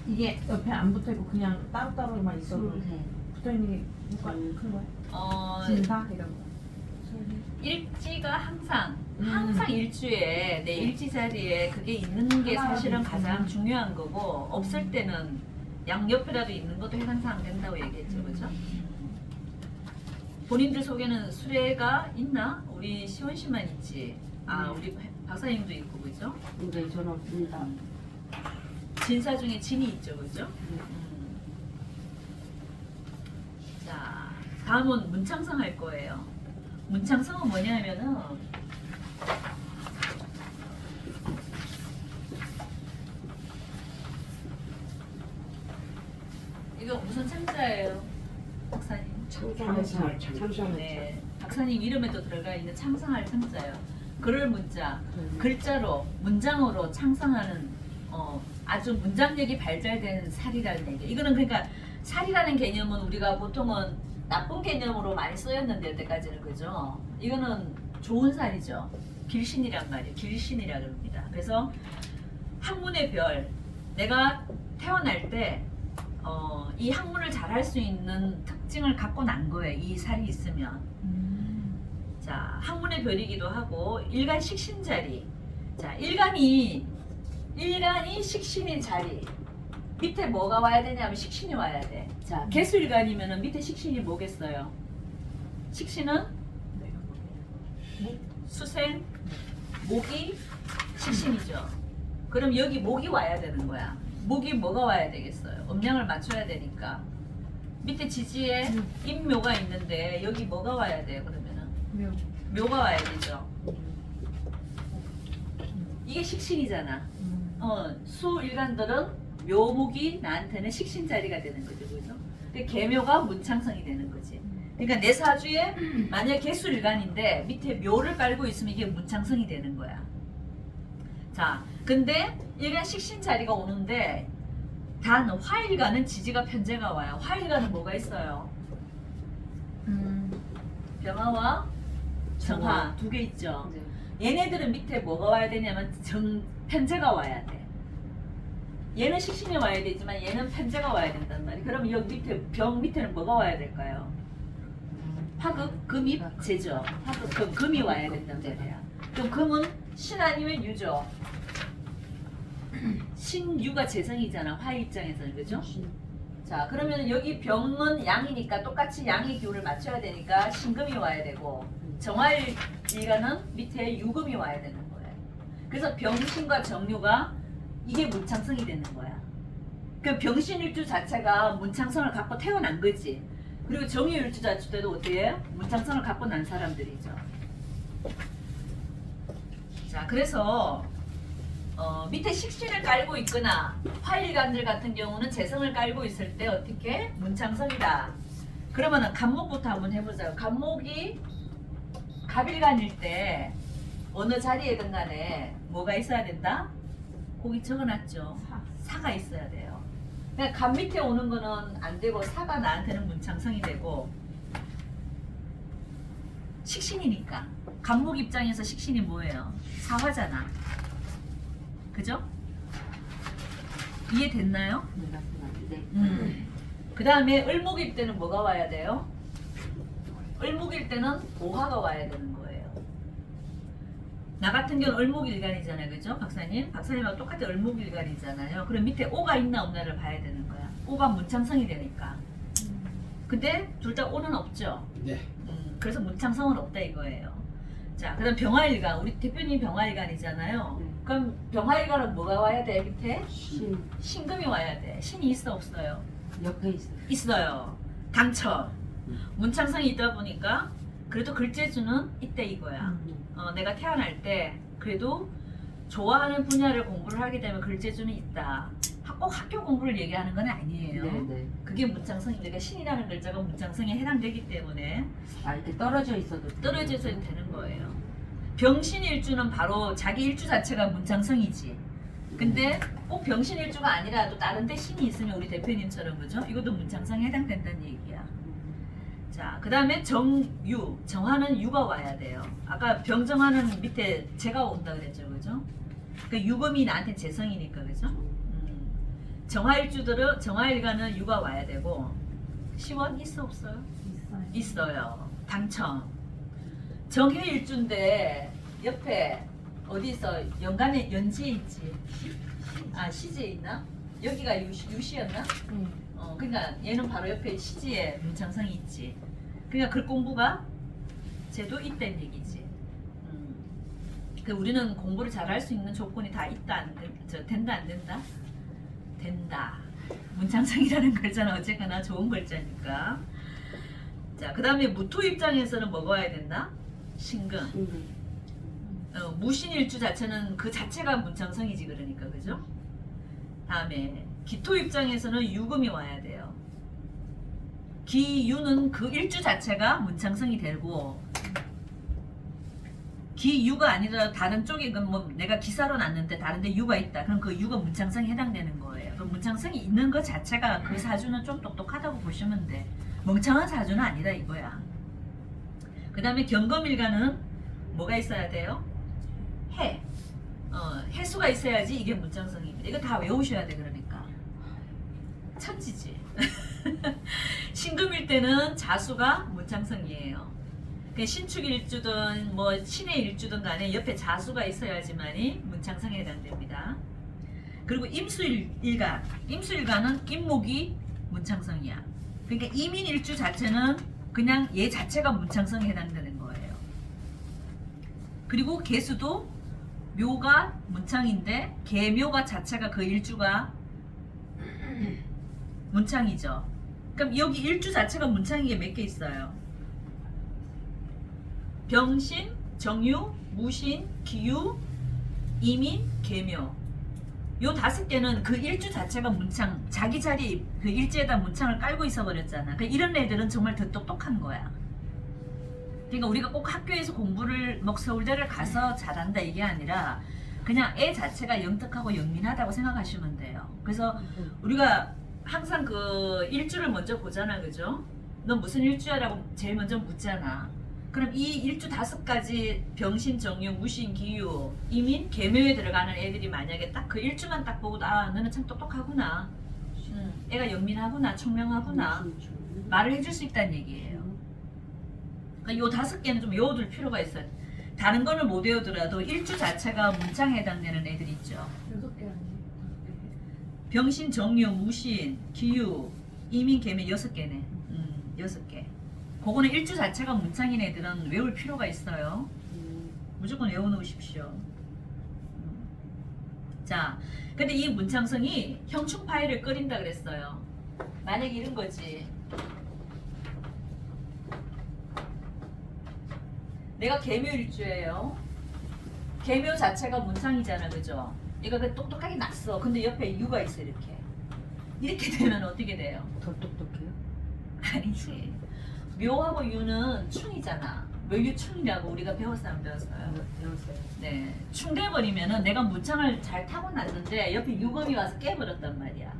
이게 옆에 안 붙어 있고 그냥 따로따로만 있어도 네. 붙어 있는 게 뭐가 큰 거야? 진사 이런 거. 일지가 항상 일주에 내 일지 자리에 그게 있는 게 사실은 가장 중요한 거고, 없을 때는 양옆에라도 있는 것도 해당사항 된다고 얘기했죠, 그죠? 본인들 속에는 수레가 있나? 우리 시원 씨만 있지. 우리 박사님도 있고, 그죠? 네, 저는 없습니다. 진사 중에 진이 있죠, 그죠? 자, 다음은 문창성 할 거예요. 문창성은 뭐냐면은 이거 무슨 창자예요, 박사님? 창상할 네, 박사님 이름에도 들어가 있는 창상할 창자예요. 글을 문자, 글자로 문장으로 창상하는 아주 문장력이 발달된 살이라는 얘기. 이거는 그러니까 살이라는 개념은 우리가 보통은 나쁜 개념으로 많이 쓰였는데 여태까지는, 그죠? 이거는 좋은 살이죠. 길신이란 말이에요. 길신이라 그럽니다. 그래서 학문의 별, 내가 태어날 때 이 학문을 잘할 수 있는 특징을 갖고 난 거예요. 이 살이 있으면. 자, 학문의 별이기도 하고 일간 식신 자리. 자, 일간이 식신인 자리. 밑에 뭐가 와야 되냐면 식신이 와야 돼. 자, 개수일간이면은 밑에 식신이 뭐겠어요? 식신은 수생, 목이 식신이죠. 그럼 여기 목이 와야 되는 거야. 목이 뭐가 와야 되겠어요? 음량을 맞춰야 되니까. 밑에 지지에 임묘가 있는데 여기 뭐가 와야 돼요? 그러면은 묘가 와야 되죠. 이게 식신이잖아. 수일간들은 묘목이 나한테는 식신 자리가 되는 거죠, 그죠? 개묘가 문창성이 되는 거지. 그러니까 내 사주에 만약 개수일간인데 밑에 묘를 깔고 있으면 이게 문창성이 되는 거야. 자, 근데 일간 식신 자리가 오는데 단 화일간은 지지가 편제가 와요. 화일간은 뭐가 있어요? 병화와 정화 두 개 있죠. 얘네들은 밑에 뭐가 와야 되냐면 편제가 와야 돼. 얘는 식신이 와야 되지만 얘는 편제가 와야 된단 말이에요. 그럼 여기 밑에 병 밑에는 뭐가 와야 될까요? 화극, 금이 제죠. 화극, 금이 와야 된단 말이야. 그럼 금은 신 아니면 유죠. 신유가 재성이잖아. 화 입장에서는, 그죠? 자, 그러면 여기 병은 양이니까 똑같이 양의 기운을 맞춰야 되니까 신금이 와야 되고, 정화일간은 밑에 유금이 와야 되는 거예요. 그래서 병신과 정유가 이게 문창성이 되는 거야. 그 병신일주 자체가 문창성을 갖고 태어난 거지. 그리고 정유일주 자체도 어떻게 해요? 문창성을 갖고 난 사람들이죠. 자, 그래서 밑에 식신을 깔고 있거나 화일간들 같은 경우는 재성을 깔고 있을 때 어떻게? 문창성이다. 그러면은 간목부터 한번 해보자요. 간목이 갑일간일 때 어느 자리에든 간에 뭐가 있어야 된다? 거기 적어놨죠. 사가 있어야 돼요. 그러니까 간 밑에 오는 거는 안 되고 사가 나한테는 문창성이 되고, 식신이니까 간목 입장에서 식신이 뭐예요? 사화잖아. 그죠? 이해됐나요? 네. 그 다음에 을목일 때는 뭐가 와야 돼요? 을목일 때는 오화가 와야 되는 거예요. 나 같은 경우는 을목일간이잖아요, 그죠? 박사님? 박사님하고 똑같이 을목일간이잖아요. 그럼 밑에 오가 있나 없나를 봐야 되는 거야. 오가 문창성이 되니까. 근데 둘 다 오는 없죠? 네. 그래서 문창성은 없다 이거예요. 자, 그 다음 병화일간. 우리 대표님 병화일간이잖아요. 그럼 병화일간은 뭐가 와야 돼, 밑에? 신금이 와야 돼. 신이 있어, 없어요? 옆에 있어요. 있어요. 당첨. 문창성이 있다 보니까 그래도 글재주는 있대 이거야. 내가 태어날 때 그래도 좋아하는 분야를 공부를 하게 되면 글재주는 있다. 꼭 학교 공부를 얘기하는 건 아니에요. 네네. 그게 문창성이니까 신이라는 글자가 문창성에 해당되기 때문에 이렇게 떨어져 있어도 떨어져서 되는 거예요. 병신일주는 바로 자기 일주 자체가 문창성이지. 근데 꼭 병신일주가 아니라도 다른 데 신이 있으면 우리 대표님처럼, 그죠? 이것도 문창성에 해당된다는 얘기야. 자, 그 다음에 정유, 정화는 유가 와야 돼요. 아까 병정화는 밑에 제가 온다 그랬죠, 그죠? 그 유금이 나한테 재성이니까, 그죠? 정화일주들은 정화일간은 유가 와야 되고 시원 있어 없어요? 있어요. 있어요. 당첨. 정해일주인데 옆에 어디 있어? 연간에 연지에 있지. 아 시지에 있나? 여기가 유시였나? 네. 그러니까 얘는 바로 옆에 시지에 문창성이 있지. 그러니까 글 공부가 쟤도 있다는 얘기지. 그 우리는 공부를 잘할 수 있는 조건이 다 있다 안 된다 안 된다? 된다. 문창성이라는 글자는 어쨌거나 좋은 글자니까. 자, 그 다음에 무토 입장에서는 뭐가 와야 된다? 신금. 무신일주 자체는 그 자체가 문창성이지 그러니까 그죠? 다음에 기토 입장에서는 유금이 와야 돼요. 기유는 그 일주 자체가 문창성이 되고 기유가 아니라 다른 쪽에 뭐 내가 기사로 놨는데 다른데 유가 있다. 그럼 그 유가 문창성에 해당되는 거예요. 그럼 문창성이 있는 것 자체가 그 사주는 좀 똑똑하다고 보시면 돼. 멍청한 사주는 아니다 이거야. 그 다음에 경금일간은 뭐가 있어야 돼요? 해. 해수가 있어야지 이게 문창성입니다. 이거 다 외우셔야 돼 그러니까. 천지지. 신금일 때는 자수가 문창성이에요. 신축일주든 뭐 신의 일주든 간에 옆에 자수가 있어야지만이 문창성에 해당됩니다. 그리고 임수일간. 임수일간은 임목이 문창성이야. 그러니까 이민일주 자체는 그냥 얘 자체가 문창성에 해당되는 거예요. 그리고 개수도 묘가 문창인데 개묘가 자체가 그 일주가 문창이죠. 그럼 여기 일주 자체가 문창인 게 몇 개 있어요? 병신, 정유, 무신, 기유, 이민, 개묘. 요 5개는 그 일주 자체가 문창, 자기 자리 그 일지에다 문창을 깔고 있어 버렸잖아. 그러니까 이런 애들은 정말 더 똑똑한 거야. 그러니까 우리가 꼭 학교에서 공부를 뭐 서울대를 가서 잘한다 이게 아니라 그냥 애 자체가 영특하고 영민하다고 생각하시면 돼요. 그래서 우리가 항상 그 일주를 먼저 보잖아, 그죠? 넌 무슨 일주야라고 제일 먼저 묻잖아. 그럼 이 일주 5가지 병신, 정유, 무신, 기유, 이민, 계묘에 들어가는 애들이 만약에 딱 그 일주만 딱 보고 아 너는 참 똑똑하구나, 애가 영민하구나, 총명하구나 말을 해줄 수 있다는 얘기예요. 그러니까 요 5개는 좀 외워둘 필요가 있어요. 다른 거는 못 외우더라도 일주 자체가 문창에 해당되는 애들 있죠. 6개 아니에요? 병신, 정유, 무신, 기유, 이민, 계묘 6개네. 6개. 그거는 일주 자체가 문창인 애들은 외울 필요가 있어요. 무조건 외워놓으십시오. 자, 근데 이 문창성이 형충파일을 끓인다 그랬어요. 만약에 이런 거지. 내가 계묘일주예요. 계묘 자체가 문창이잖아, 그죠? 얘가 그 똑똑하게 났어. 근데 옆에 유가 있어 이렇게. 이렇게 되면 어떻게 돼요? 더 똑똑해요? 아니지. 묘하고 유는 충이잖아. 묘유충이라고 우리가 배웠어요, 안 배웠어요? 배웠어요. 네. 충돼버리면은 내가 문창을 잘 타고났는데 옆에 유금이 와서 깨버렸단 말이야.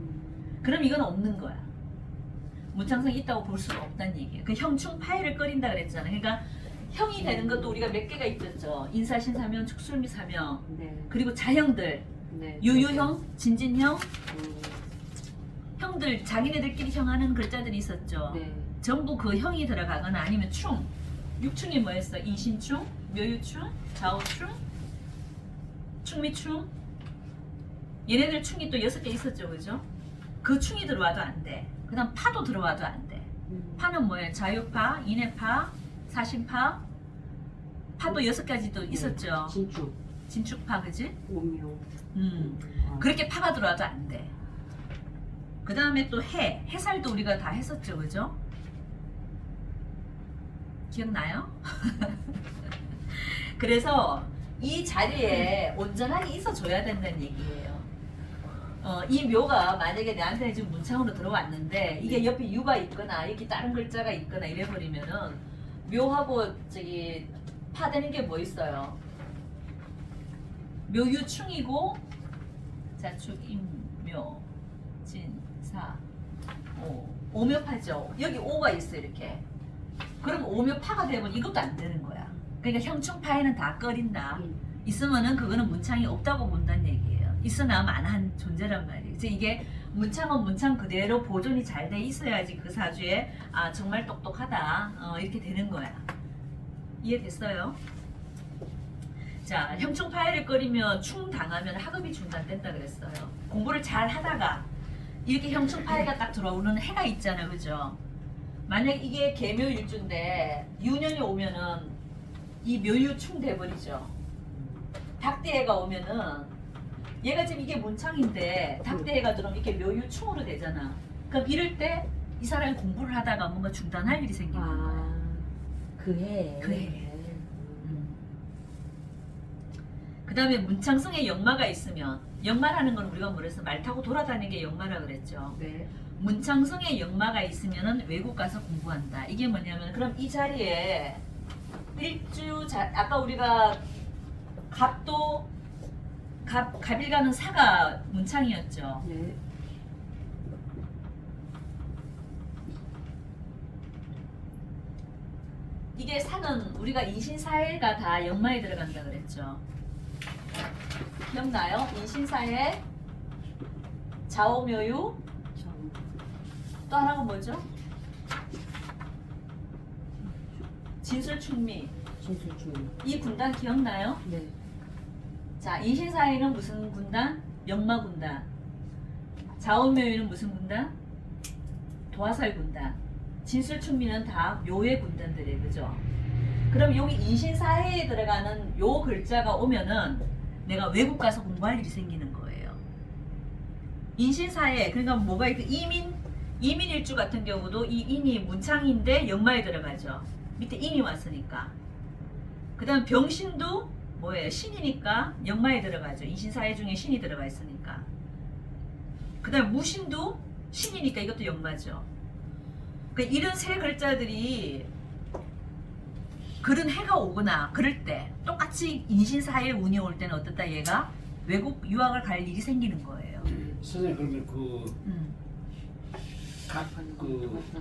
그럼 이건 없는 거야. 문창성이 있다고 볼 수가 없다는 얘기예요. 그 형충 파일을 끓인다 그랬잖아. 그러니까 형이 되는 것도 우리가 몇 개가 있었죠. 인사신사명, 축술미사명, 네. 그리고 자형들, 네. 유유형, 진진형, 음, 형들 자기네들끼리 형하는 글자들이 있었죠. 네. 전부 그 형이 들어가거나 아니면 충. 육충이 뭐였어? 인신충, 묘유충, 좌우충, 충미충. 얘네들 충이 또 6개 있었죠, 그죠? 그 충이 들어와도 안 돼. 그 다음 파도 들어와도 안 돼. 파는 뭐예요? 자유파, 인해파, 사신파, 파도 6가지도 있었죠. 진축, 진축파, 그지? 오묘. 그렇게 파가 들어와도 안 돼. 그 다음에 또 해살도 우리가 다 했었죠, 그죠? 기억나요? 그래서 이 자리에 온전하게 있어줘야 된다는 얘기예요. 이 묘가 만약에 내한테 지금 문창으로 들어왔는데 이게 옆에 유가 있거나 이렇게 다른 글자가 있거나 이래버리면은 묘하고 저기 파되는 게 뭐 있어요? 묘유충이고 자축, 임묘, 진사, 오묘파죠. 여기 오가 있어 이렇게. 그럼 오묘파가 되면 이것도 안 되는 거야. 그러니까 형충파에는 다 꺼린다. 있으면은 그거는 문창이 없다고 본다는 얘기예요. 있으나 만한 존재란 말이에요. 그래서 이게 문창은 문창 그대로 보존이 잘 돼 있어야지 그 사주에 아 정말 똑똑하다 이렇게 되는 거야. 이해됐어요? 자, 형충파해를 끓이며 충당하면 학업이 중단된다 그랬어요. 공부를 잘 하다가 이렇게 형충파해가 딱 들어오는 해가 있잖아요, 그죠? 만약 이게 개묘일주인데 유년이 오면은 이 묘유충 돼버리죠. 닭대해가 오면은 얘가 지금 이게 문창인데 닭대해가 들어오면 이게 묘유충으로 되잖아. 그럼 이럴 때 이 사람이 공부를 하다가 뭔가 중단할 일이 생기는 거야. 그해. 그해. 그 다음에 문창성에 역마가 있으면 역마라는 건 우리가 뭐랬어? 말 타고 돌아다니는 게 역마라 그랬죠. 네. 문창성에 역마가 있으면은 외국 가서 공부한다. 이게 뭐냐면 그럼 이 자리에 아까 우리가 갑일 가는 사가 문창이었죠. 네. 이게 사는 우리가 인신사해가 다 역마에 들어간다 그랬죠. 기억나요? 인신사해, 좌오묘유, 또 하나가 뭐죠? 진술충미. 진술충. 이 군단 기억나요? 네. 자, 인신사해는 무슨 군단? 역마군단. 좌오묘유는 무슨 군단? 도화살 군단. 진술충미는 다 묘의 군단들이에요, 그죠? 그럼 여기 인신사해에 들어가는 요 글자가 오면은 내가 외국 가서 공부할 일이 생기는 거예요. 인신사해, 그러니까 뭐가 있고 이민일주 같은 경우도 이 인이 문창인데 역마에 들어가죠. 밑에 인이 왔으니까. 그 다음 병신도 뭐예요? 신이니까 역마에 들어가죠. 인신사해 중에 신이 들어가 있으니까. 그 다음 무신도 신이니까 이것도 역마죠. 그러니까 이런 세 글자들이 그런 해가 오거나 그럴 때 똑같이 인신사해 운이 올 때는 어떻다 얘가 외국 유학을 갈 일이 생기는 거예요. 선생님 그러면 그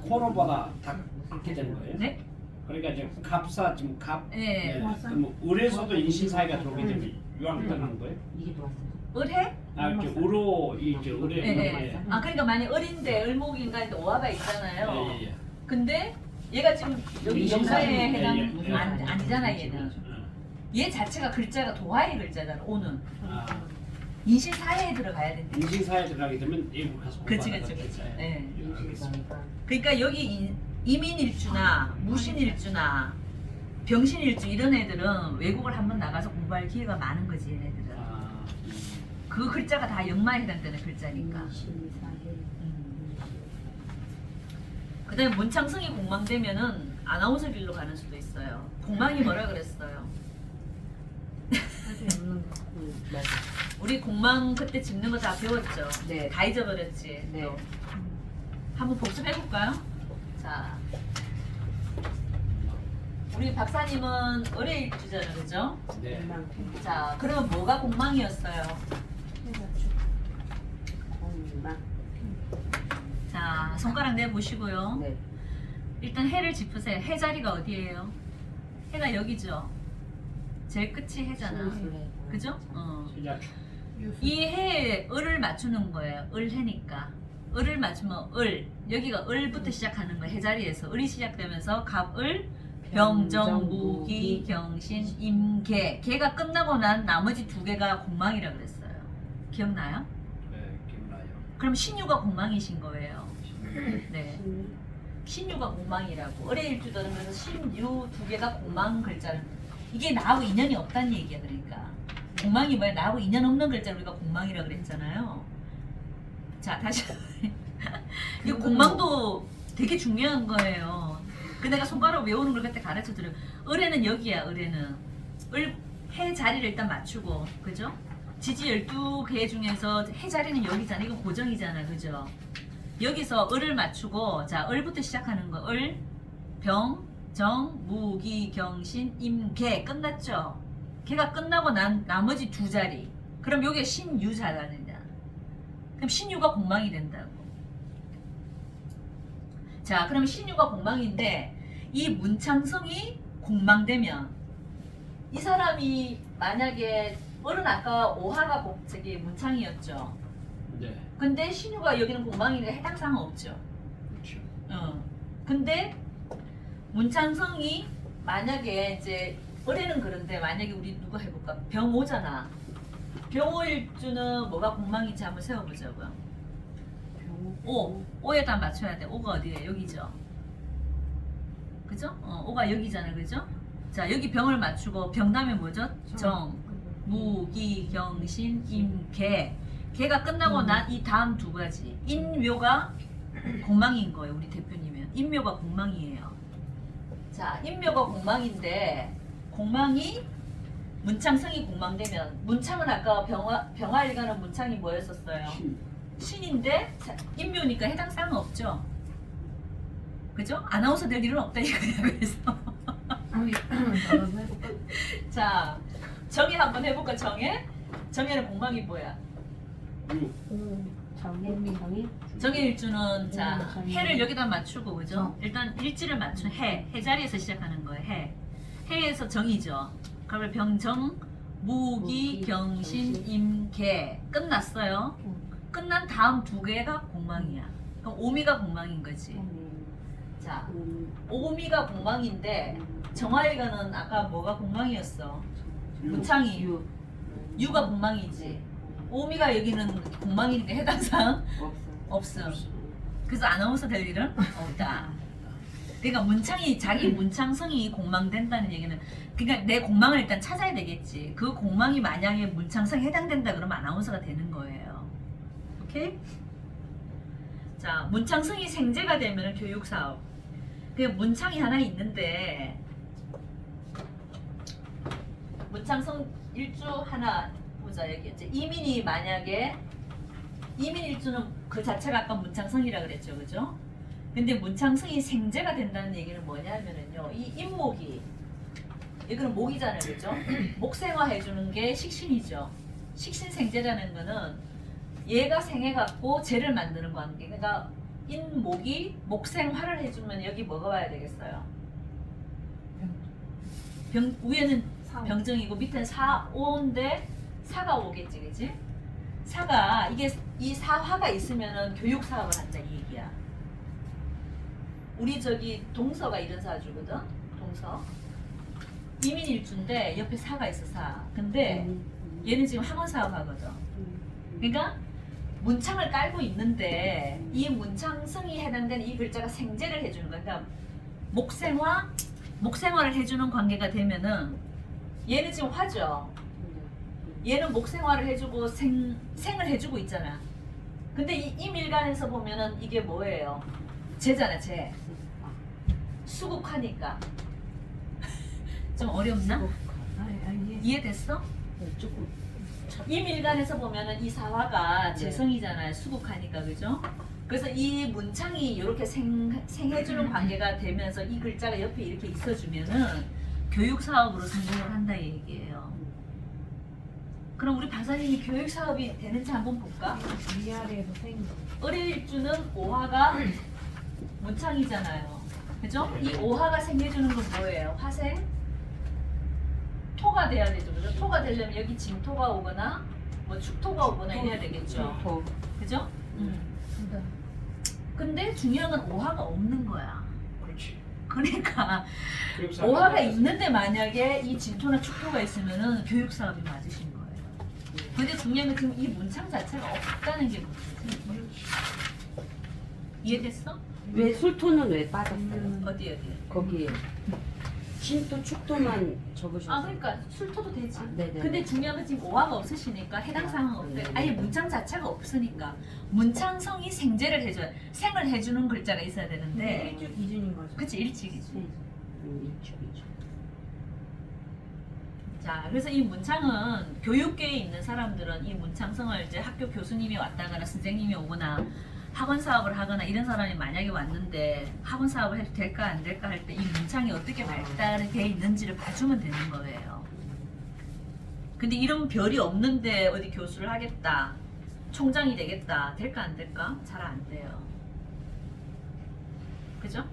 코로보다 다 그렇게 되는 거예요? 네? 그러니까 이제 갑사 지금 갑. 네. 그럼 을에서도 인신사회가 들어오게 되면 유학 들어가는 거예요? 이게 들어왔어요. 을해? 아 이렇게 으로 이제 을에. 네. 아 그러니까 만약 을인데 을목인가 해도 오화가 있잖아요. 예. 근데 얘가 지금 여기 역사에 해당 예. 아니잖아 얘는. 얘 자체가 글자가 도화의 글자잖아. 오는 아 인신사해에 들어가야 된대. 인신사회 들어가게 되면 외국 가서 그치. 공부하는 네. 인신사회가. 그러니까 여기 이민일주나 무신일주나 병신일주 이런 애들은 외국을 한번 나가서 공부할 기회가 많은 거지 얘네들은. 그 글자가 다 역마에 해당되는 글자니까. 인신사회. 그 다음에 문창성이 공망되면은 아나운서 길로 가는 수도 있어요. 공망이 뭐라 그랬어요? 사주에 없는 거. 맞아. 우리 공망 그때 짚는 거 다 배웠죠? 네. 다 잊어버렸지? 네. 또. 한번 복습해볼까요? 자, 우리 박사님은 을의일주잖아요, 그죠? 네. 자, 그러면 뭐가 공망이었어요? 공망. 자, 손가락 내보시고요. 네. 일단 해를 짚으세요. 해 자리가 어디예요? 해가 여기죠? 제일 끝이 해잖아. 그죠? 시작. 이 해에 을을 맞추는 거예요. 을해니까. 을을 맞추면 을. 여기가 을부터 시작하는 거예요. 해자리에서. 을이 시작되면서 갑을, 병정, 무기, 경신, 임계. 개가 끝나고 난 나머지 두 개가 공망이라 그랬어요. 기억나요? 네, 기억나요. 그럼 신유가 공망이신 거예요. 네. 신유가 공망이라고. 을의일주들은 그래서 신유 두 개가 공망 글자를. 이게 나하고 인연이 없다는 얘기야, 그러니까. 공망이 뭐야? 나하고 인연 없는 글자 우리가 공망이라 그랬잖아요. 자, 다시. 이 공망도 되게 중요한 거예요. 그 내가 손가락 외우는 걸 그때 가르쳐 드려요. 을에는 여기야, 을에는. 해 자리를 일단 맞추고, 그죠? 지지 12개 중에서 해 자리는 여기잖아. 이건 고정이잖아, 그죠? 여기서 을을 맞추고, 자, 을부터 시작하는 거. 을, 병, 정, 무기, 경신, 임, 개. 끝났죠? 개가 끝나고 난 나머지 두 자리. 그럼 여기에 신유 자리냐? 그럼 신유가 공망이 된다고. 자, 그럼 신유가 공망인데 이 문창성이 공망되면 이 사람이 만약에 을은 아까 오하가 저기 문창이었죠. 네. 근데 신유가 여기는 공방이니까 해당 사항은 없죠. 그렇죠. 근데 문창성이 만약에 이제 올해는 그런데 만약에 우리 누가 해볼까? 병오잖아. 병오일주는 뭐가 공망인지 한번 세워보자고요. 오, 오에다 맞춰야 돼. 오가 어디에? 여기죠. 그죠? 오가 여기잖아, 그죠? 자, 여기 병을 맞추고 병 다음에 뭐죠? 정, 무, 기, 경, 신, 임, 개. 개가 끝나고 난 이 다음 두 가지. 인묘가 공망인 거예요, 우리 대표님은. 인묘가 공망이에요. 자, 인묘가 공망인데 공망이 문창성이 공망되면 문창은 아까 병화일가는 문창이 뭐였었어요? 신인데 인묘니까 해당 사항은 없죠. 그죠? 아나운서 될 일은 없다 이거야. 그래서 자, 정해 한번 해볼까? 정해는 공망이 뭐야? 정해일주는 자 해를 여기다 맞추고 그죠? 일단 일지를 맞춘 해 자리에서 시작하는 거예요. 해에서 정이죠. 그러면 병정, 무기, 경신, 임계 끝났어요. 끝난 다음 두 개가 공망이야. 그럼 오미가 공망인 거지. 자, 오미가 공망인데 정화일가는 아까 뭐가 공망이었어? 문창이 유가 공망이지. 오미가 여기는 공망이니까 해당사항 없어. 그래서 아나운서 될 일은 없다. 그러니까 문창이 자기 문창성이 공망된다는 얘기는 그러니까 내 공망을 일단 찾아야 되겠지. 그 공망이 만약에 문창성에 해당된다 그러면 아나운서가 되는 거예요. 오케이? 자, 문창성이 생제가 되면 교육사업. 그 문창이 하나 있는데 문창성 일주 하나 보자. 여기 이제 이민이 만약에 이민 일주는 그 자체가 아까 문창성이라 그랬죠, 그죠? 근데 문창성이 생제가 된다는 얘기는 뭐냐면은요, 이 인목이 이거는 목이잖아요, 그죠? 목생화 해주는 게 식신이죠. 식신생제라는 거는 얘가 생해갖고 재를 만드는 관계. 그러니까 인목이 목생화를 해주면 여기 뭐가 와야 되겠어요? 위에는 병정이고 밑에는 사오인데 사가 오겠지, 그지? 사가 이게 이 사화가 있으면은 교육 사업을 한다 이 얘기야. 우리 저기 동서가 이런 사주거든. 동서 이민일주인데 옆에 사가 있어 사. 근데 얘는 지금 학원 사업 하거든. 그러니까 문창을 깔고 있는데 이 문창성이 해당되는 이 글자가 생제를 해주는 거야. 그러니까 목생화를 해주는 관계가 되면은 얘는 지금 화죠. 얘는 목생화를 해주고 생을 해주고 있잖아. 근데 이 임일간에서 보면은 이게 뭐예요? 재잖아, 재. 수국하니까 좀 어렵나? 이해됐어? 조금 임일간에서 보면은 이 사화가 재성이잖아요. 수국하니까, 그죠? 그래서 이 문창이 이렇게 생해주는 관계가 되면서 이 글자가 옆에 이렇게 있어주면은 교육 사업으로 성공을 한다 이 얘기예요. 그럼 우리 박사님이 교육 사업이 되는지 한번 볼까? 위아래에서 생. 을일주는 오화가 문창이잖아요. 그죠? 이 오화가 생겨주는 건 뭐예요? 화생? 토가 돼야 되죠. 그죠? 토가 되려면 여기 진토가 오거나 뭐 축토가 오거나 이래야 되겠죠. 그죠? 근데 중요한 건 오화가 없는 거야. 그렇지. 그러니까 교육사 오화가 있는데 만약에 이 진토나 축토가 있으면은 교육 사업이 맞으신 거예요. 근데 중요한 건 지금 이 문창 자체가 없다는 게 문제지. 이해됐어? 왜 술토는 왜 빠졌어요? 어디? 거기에 진토 축토만 적으셨어요. 아 그러니까 술토도 되지. 네네. 근데 중요한 건 지금 오화가 없으시니까 해당 사항은 없대. 아예 문창 자체가 없으니까 문창성이 생제를 해줘야 생을 해주는 글자가 있어야 되는데. 일주 기준인 거죠. 그치 일찍이지. 일축이죠. 자, 그래서 이 문창은 교육계에 있는 사람들은 이 문창성을 이제 학교 교수님이 왔다거나 선생님이 오거나 학원 사업을 하거나 이런 사람이 만약에 왔는데 학원 사업을 해도 될까 안 될까 할 때 이 문창이 어떻게 발달되어 있는지를 봐주면 되는 거예요. 근데 이런 별이 없는데 어디 교수를 하겠다, 총장이 되겠다, 될까 안 될까? 잘 안 돼요. 그죠?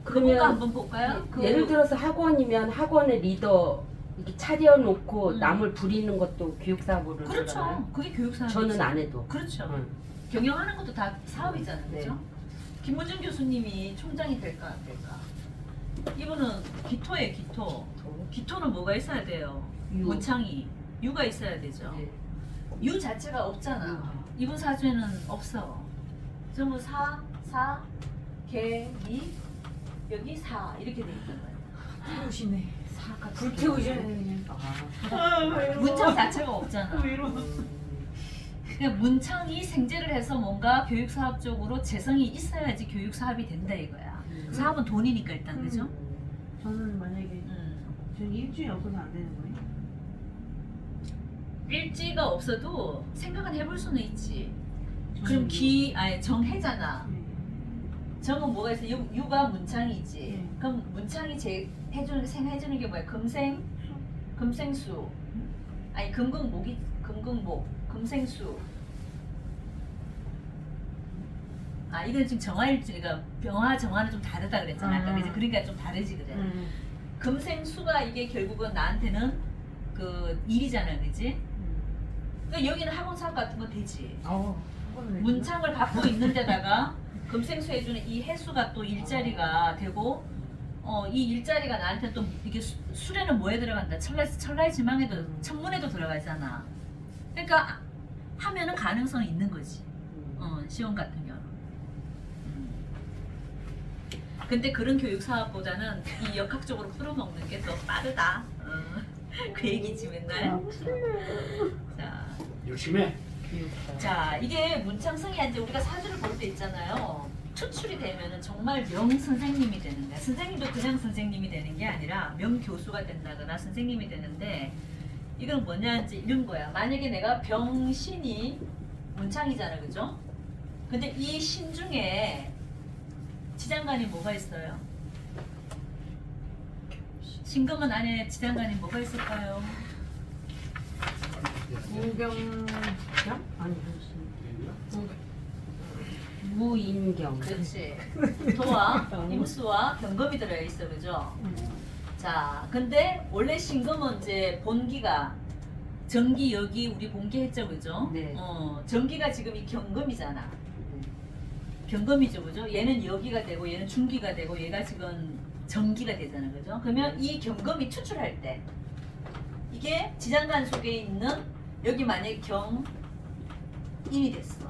그거 한번 볼까요? 예를 들어서 학원이면 학원의 리더 이렇게 차려놓고 남을 부리는 것도 교육사고를 그렇죠. 하잖아요. 그게 교육사업이죠. 저는 안 해도. 그렇죠. 응. 경영하는 것도 다 사업이잖아요, 네. 그죠? 김문정 교수님이 총장이 될까 안 될까? 이분은 기토예요, 기토. 기토는 뭐가 있어야 돼요? 유. 문창이 유가 있어야 되죠. 네. 유 자체가 없잖아. 이분 사주에는 없어. 전부 개, 미, 여기 사 이렇게 돼 있는 거예요. 태우시네. 사가 불태우시네 그냥. 문창 자체가 없잖아. 이러. 그냥 문창이 생제를 해서 뭔가 교육 사업 쪽으로 재성이 있어야지 교육 사업이 된다 이거야. 사업은 돈이니까 일단 그죠? 저는 만약에 저는 일주일 없어서 안 되는 거예요? 일지가 없어도 생각은 해볼 수는 있지. 그럼 아니 정해잖아. 네. 정은 뭐가 있어? 유가 문창이지. 네. 그럼 문창이 생해주는 게 뭐야? 금생수. 아니 금금목이 금금목, 금생수. 아 이건 지금 정화일주가 병화 정화는 좀 다르다 그랬잖아. 아까 그래서 그러니까 좀 다르지 그래. 금생수가 이게 결국은 나한테는 그 일이잖아, 그지? 그러니까 여기는 학원사업 같은 거 되지. 문창을 갖고 있는 데다가 금생수 해주는 이 해수가 또 일자리가 되고 이 일자리가 나한테 또 이게 술에는 뭐에 들어간다? 철라의 지망에도 천문에도 들어가잖아. 그러니까 하면은 가능성이 있는 거지. 시험 같은 경우. 근데 그런 교육 사업보다는 이 역학적으로 풀어먹는 게 더 빠르다. 그 얘기지 맨날. 자. 열심히 해. 자, 이게 문창성이 이제 우리가 사주를 볼 때 있잖아요. 추출이 되면은 정말 명 선생님이 되는 거야. 선생님도 그냥 선생님이 되는 게 아니라 명 교수가 된다거나 선생님이 되는데 이건 뭐냐 이제 이런 거야. 만약에 내가 병신이 문창이잖아, 그죠? 근데 이 신 중에 지장간이 뭐가 있어요? 신금은 안에 지장간이 뭐가 있을까요? 무병경? 아니 무인경. 그렇지. 도와 임수와 경금이 들어 있어, 그죠? 자, 근데 원래 신금은 이제 본기가 정기 여기 우리 본기했죠, 그죠? 네. 정기가 지금 이 경금이잖아. 경금이죠, 그죠? 얘는 여기가 되고 얘는 중기가 되고 얘가 지금 정기가 되잖아, 그죠? 그러면 이 경금이 추출할 때 이게 지장간 속에 있는 여기 만약에 경임이 됐어.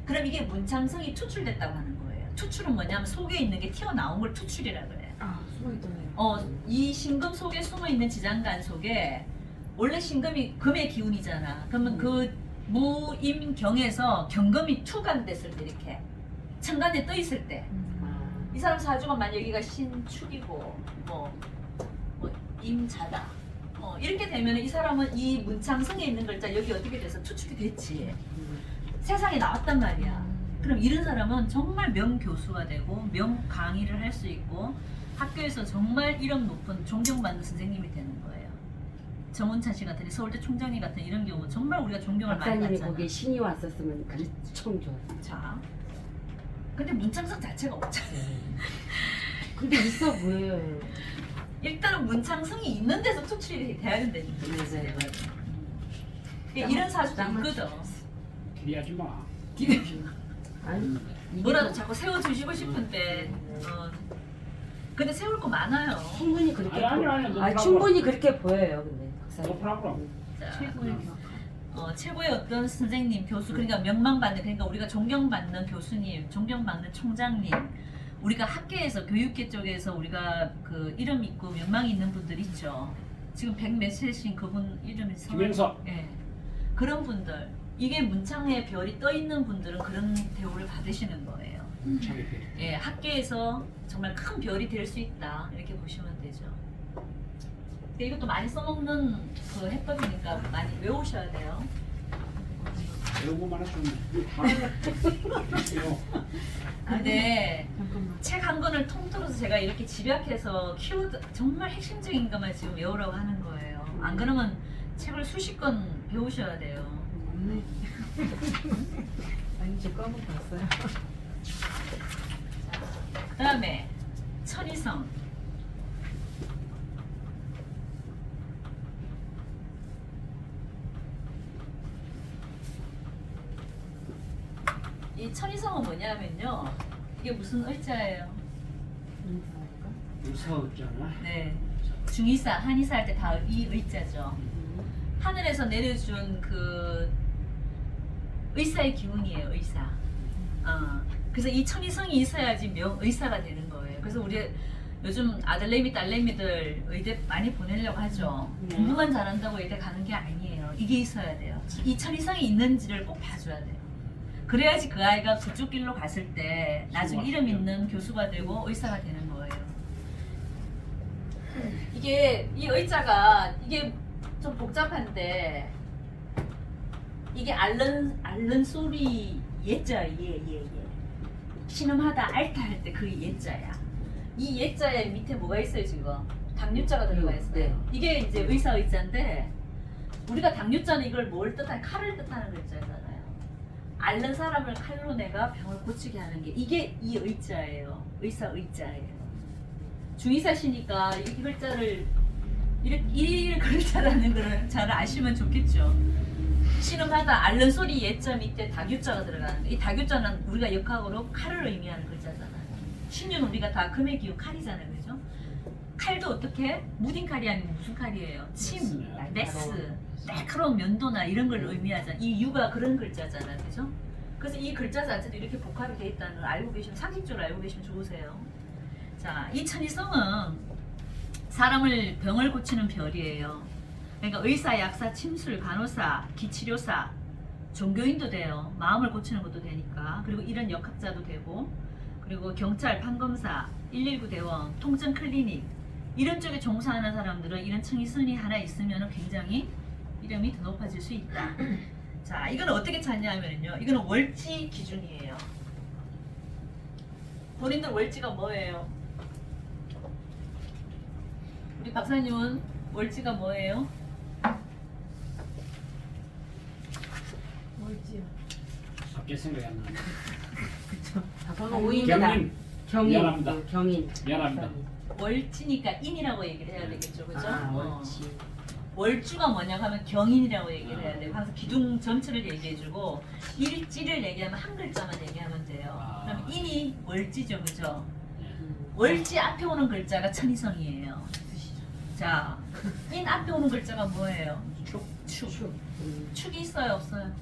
그럼 이게 문창성이 투출됐다고 하는 거예요. 투출은 뭐냐면 속에 있는 게 튀어나온 걸 투출이라 그래. 숨어있잖아요. 이 신금 속에 숨어 있는 지장간 속에 원래 신금이 금의 기운이잖아. 그러면 그 무임경에서 경금이 투간됐을 때 이렇게 천간에 떠 있을 때 이 사람 사주가 만약 여기가 신축이고 뭐 임자다. 이렇게 되면 이 사람은 이 문창성에 있는 글자 여기 어떻게 돼서 투출이 됐지. 세상에 나왔단 말이야. 그럼 이런 사람은 정말 명교수가 되고 명강의를 할 수 있고 학교에서 정말 이름 높은 존경받는 선생님이 되는 거예요. 정운찬 씨 같은 서울대 총장님 같은 이런 경우 정말 우리가 존경을 많이 박사님이 받잖아. 거기에 신이 왔었으면 엄청 좋았어. 자, 근데 문창성 자체가 없잖아. 근데 있어 보여요. 일단은 문창성이 있는 데서 투출이 돼야 된다니까. 맞아요. 이런 사주도 있거든. 기대하지 마. 아니 뭐라도 자꾸 세워주시고 싶은데 근데 세울 거 많아요. 충분히 그렇게 아니, 충분히 그렇게 보여요. 근데 박사님. 프로그램. 자, 최고의 최고의 어떤 선생님, 교수, 그러니까 명망받는, 그러니까 우리가 존경받는 교수님, 존경받는 총장님, 우리가 학계에서 교육계 쪽에서 우리가 그 이름 있고 명망이 있는 분들 있죠. 지금 100몇세신 그분 이름이 김영석. 예, 그런 분들, 이게 문창에 별이 떠 있는 분들은 그런 대우를 받으시는 거예요. 예, 학계에서 정말 큰 별이 될 수 있다 이렇게 보시면 되죠. 근데 이것도 많이 써먹는 그 해법이니까 많이 외우셔야 돼요. 외우고만 하시면 근데 잠깐만. 책 한 권을 통틀어서 제가 이렇게 집약해서 키워드 정말 핵심적인 것만 지금 외우라고 하는 거예요. 안 그러면 책을 수십 권 배우셔야 돼요. 없네. 아니 제 과목 봤어요. 그 다음에 천이성. 천이성은 뭐냐면요. 이게 무슨 의자예요? 무서웠잖아. 네. 중의사, 한의사 할 때 다 이 의자죠. 하늘에서 내려준 그 의사의 기운이에요, 의사. 그래서 이 천이성이 있어야지 명의사가 되는 거예요. 그래서 우리 요즘 아들내미, 딸내미들 의대 많이 보내려고 하죠. 공부만 잘한다고 의대 가는 게 아니에요. 이게 있어야 돼요. 이 천이성이 있는지를 꼭 봐줘야 돼요. 그래야지 그 아이가 그쪽 길로 갔을 때 나중에 이름 있는 교수가 되고 의사가 되는 거예요. 이게 이 의자가 이게 좀 복잡한데 이게 앓는 소리 예자 예. 신음하다 앓다 할 때 그 예자야. 이 예자에 밑에 뭐가 있어요 지금? 당뇨자가 들어가 있어요. 네. 이게 이제 의사 의자인데 우리가 당뇨자는 이걸 뭘 뜻하는 칼을 뜻하는 글자잖아요. 앓는 사람을 칼로 내가 병을 고치게 하는 게 이게 이 의자예요. 의사 의자예요. 중의사시니까 이 글자를 이 글자라는 걸 잘 아시면 좋겠죠. 신음하다 앓는 소리 예자 밑에 다교자가 들어가는데 이 다교자는 우리가 역학으로 칼을 의미하는 글자잖아요. 신유는 우리가 다 금의 기운 칼이잖아요, 그죠? 칼도 어떻게 무딘 칼이 아니면 무슨 칼이에요? 침, 메스, 날카로운 면도나 이런 걸 의미하잖아. 이 유가 그런 글자잖아, 그죠? 그래서 이 글자 자체도 이렇게 복합이 돼 있다는 걸 알고 계시면 상식적으로 알고 계시면 좋으세요. 자, 이 천이성은 사람을 병을 고치는 별이에요. 그러니까 의사, 약사, 침술, 간호사, 기치료사, 종교인도 돼요. 마음을 고치는 것도 되니까. 그리고 이런 역학자도 되고, 그리고 경찰, 판검사, 119 대원, 통증 클리닉 이런 쪽에 종사하는 사람들은 이런 천이성이 하나 있으면 굉장히 이름이 더 높아질 수 있다. 자, 이건 어떻게 찾냐면요. 이거는 월지 기준이에요. 본인들 월지가 뭐예요? 우리 박사님은 월지가 뭐예요? 뭘지요? 갑자기 생각이 안 나네. 저는 오입니다. 경인. 경인. 미안합니다. 경인. 미안합니다. 월지니까 인이라고 얘기를 해야 되겠죠, 그죠? 월지. 월주가 뭐냐고 하면 경인이라고 얘기를 해야 돼요. 그래서 기둥 전체를 얘기해주고 일지를 얘기하면 한 글자만 얘기하면 돼요. 그럼 인이 월지죠, 그죠? 월지 앞에 오는 글자가 천이성이에요. 자, 인 앞에 오는 글자가 뭐예요? 축. 축이 있어요, 없어요?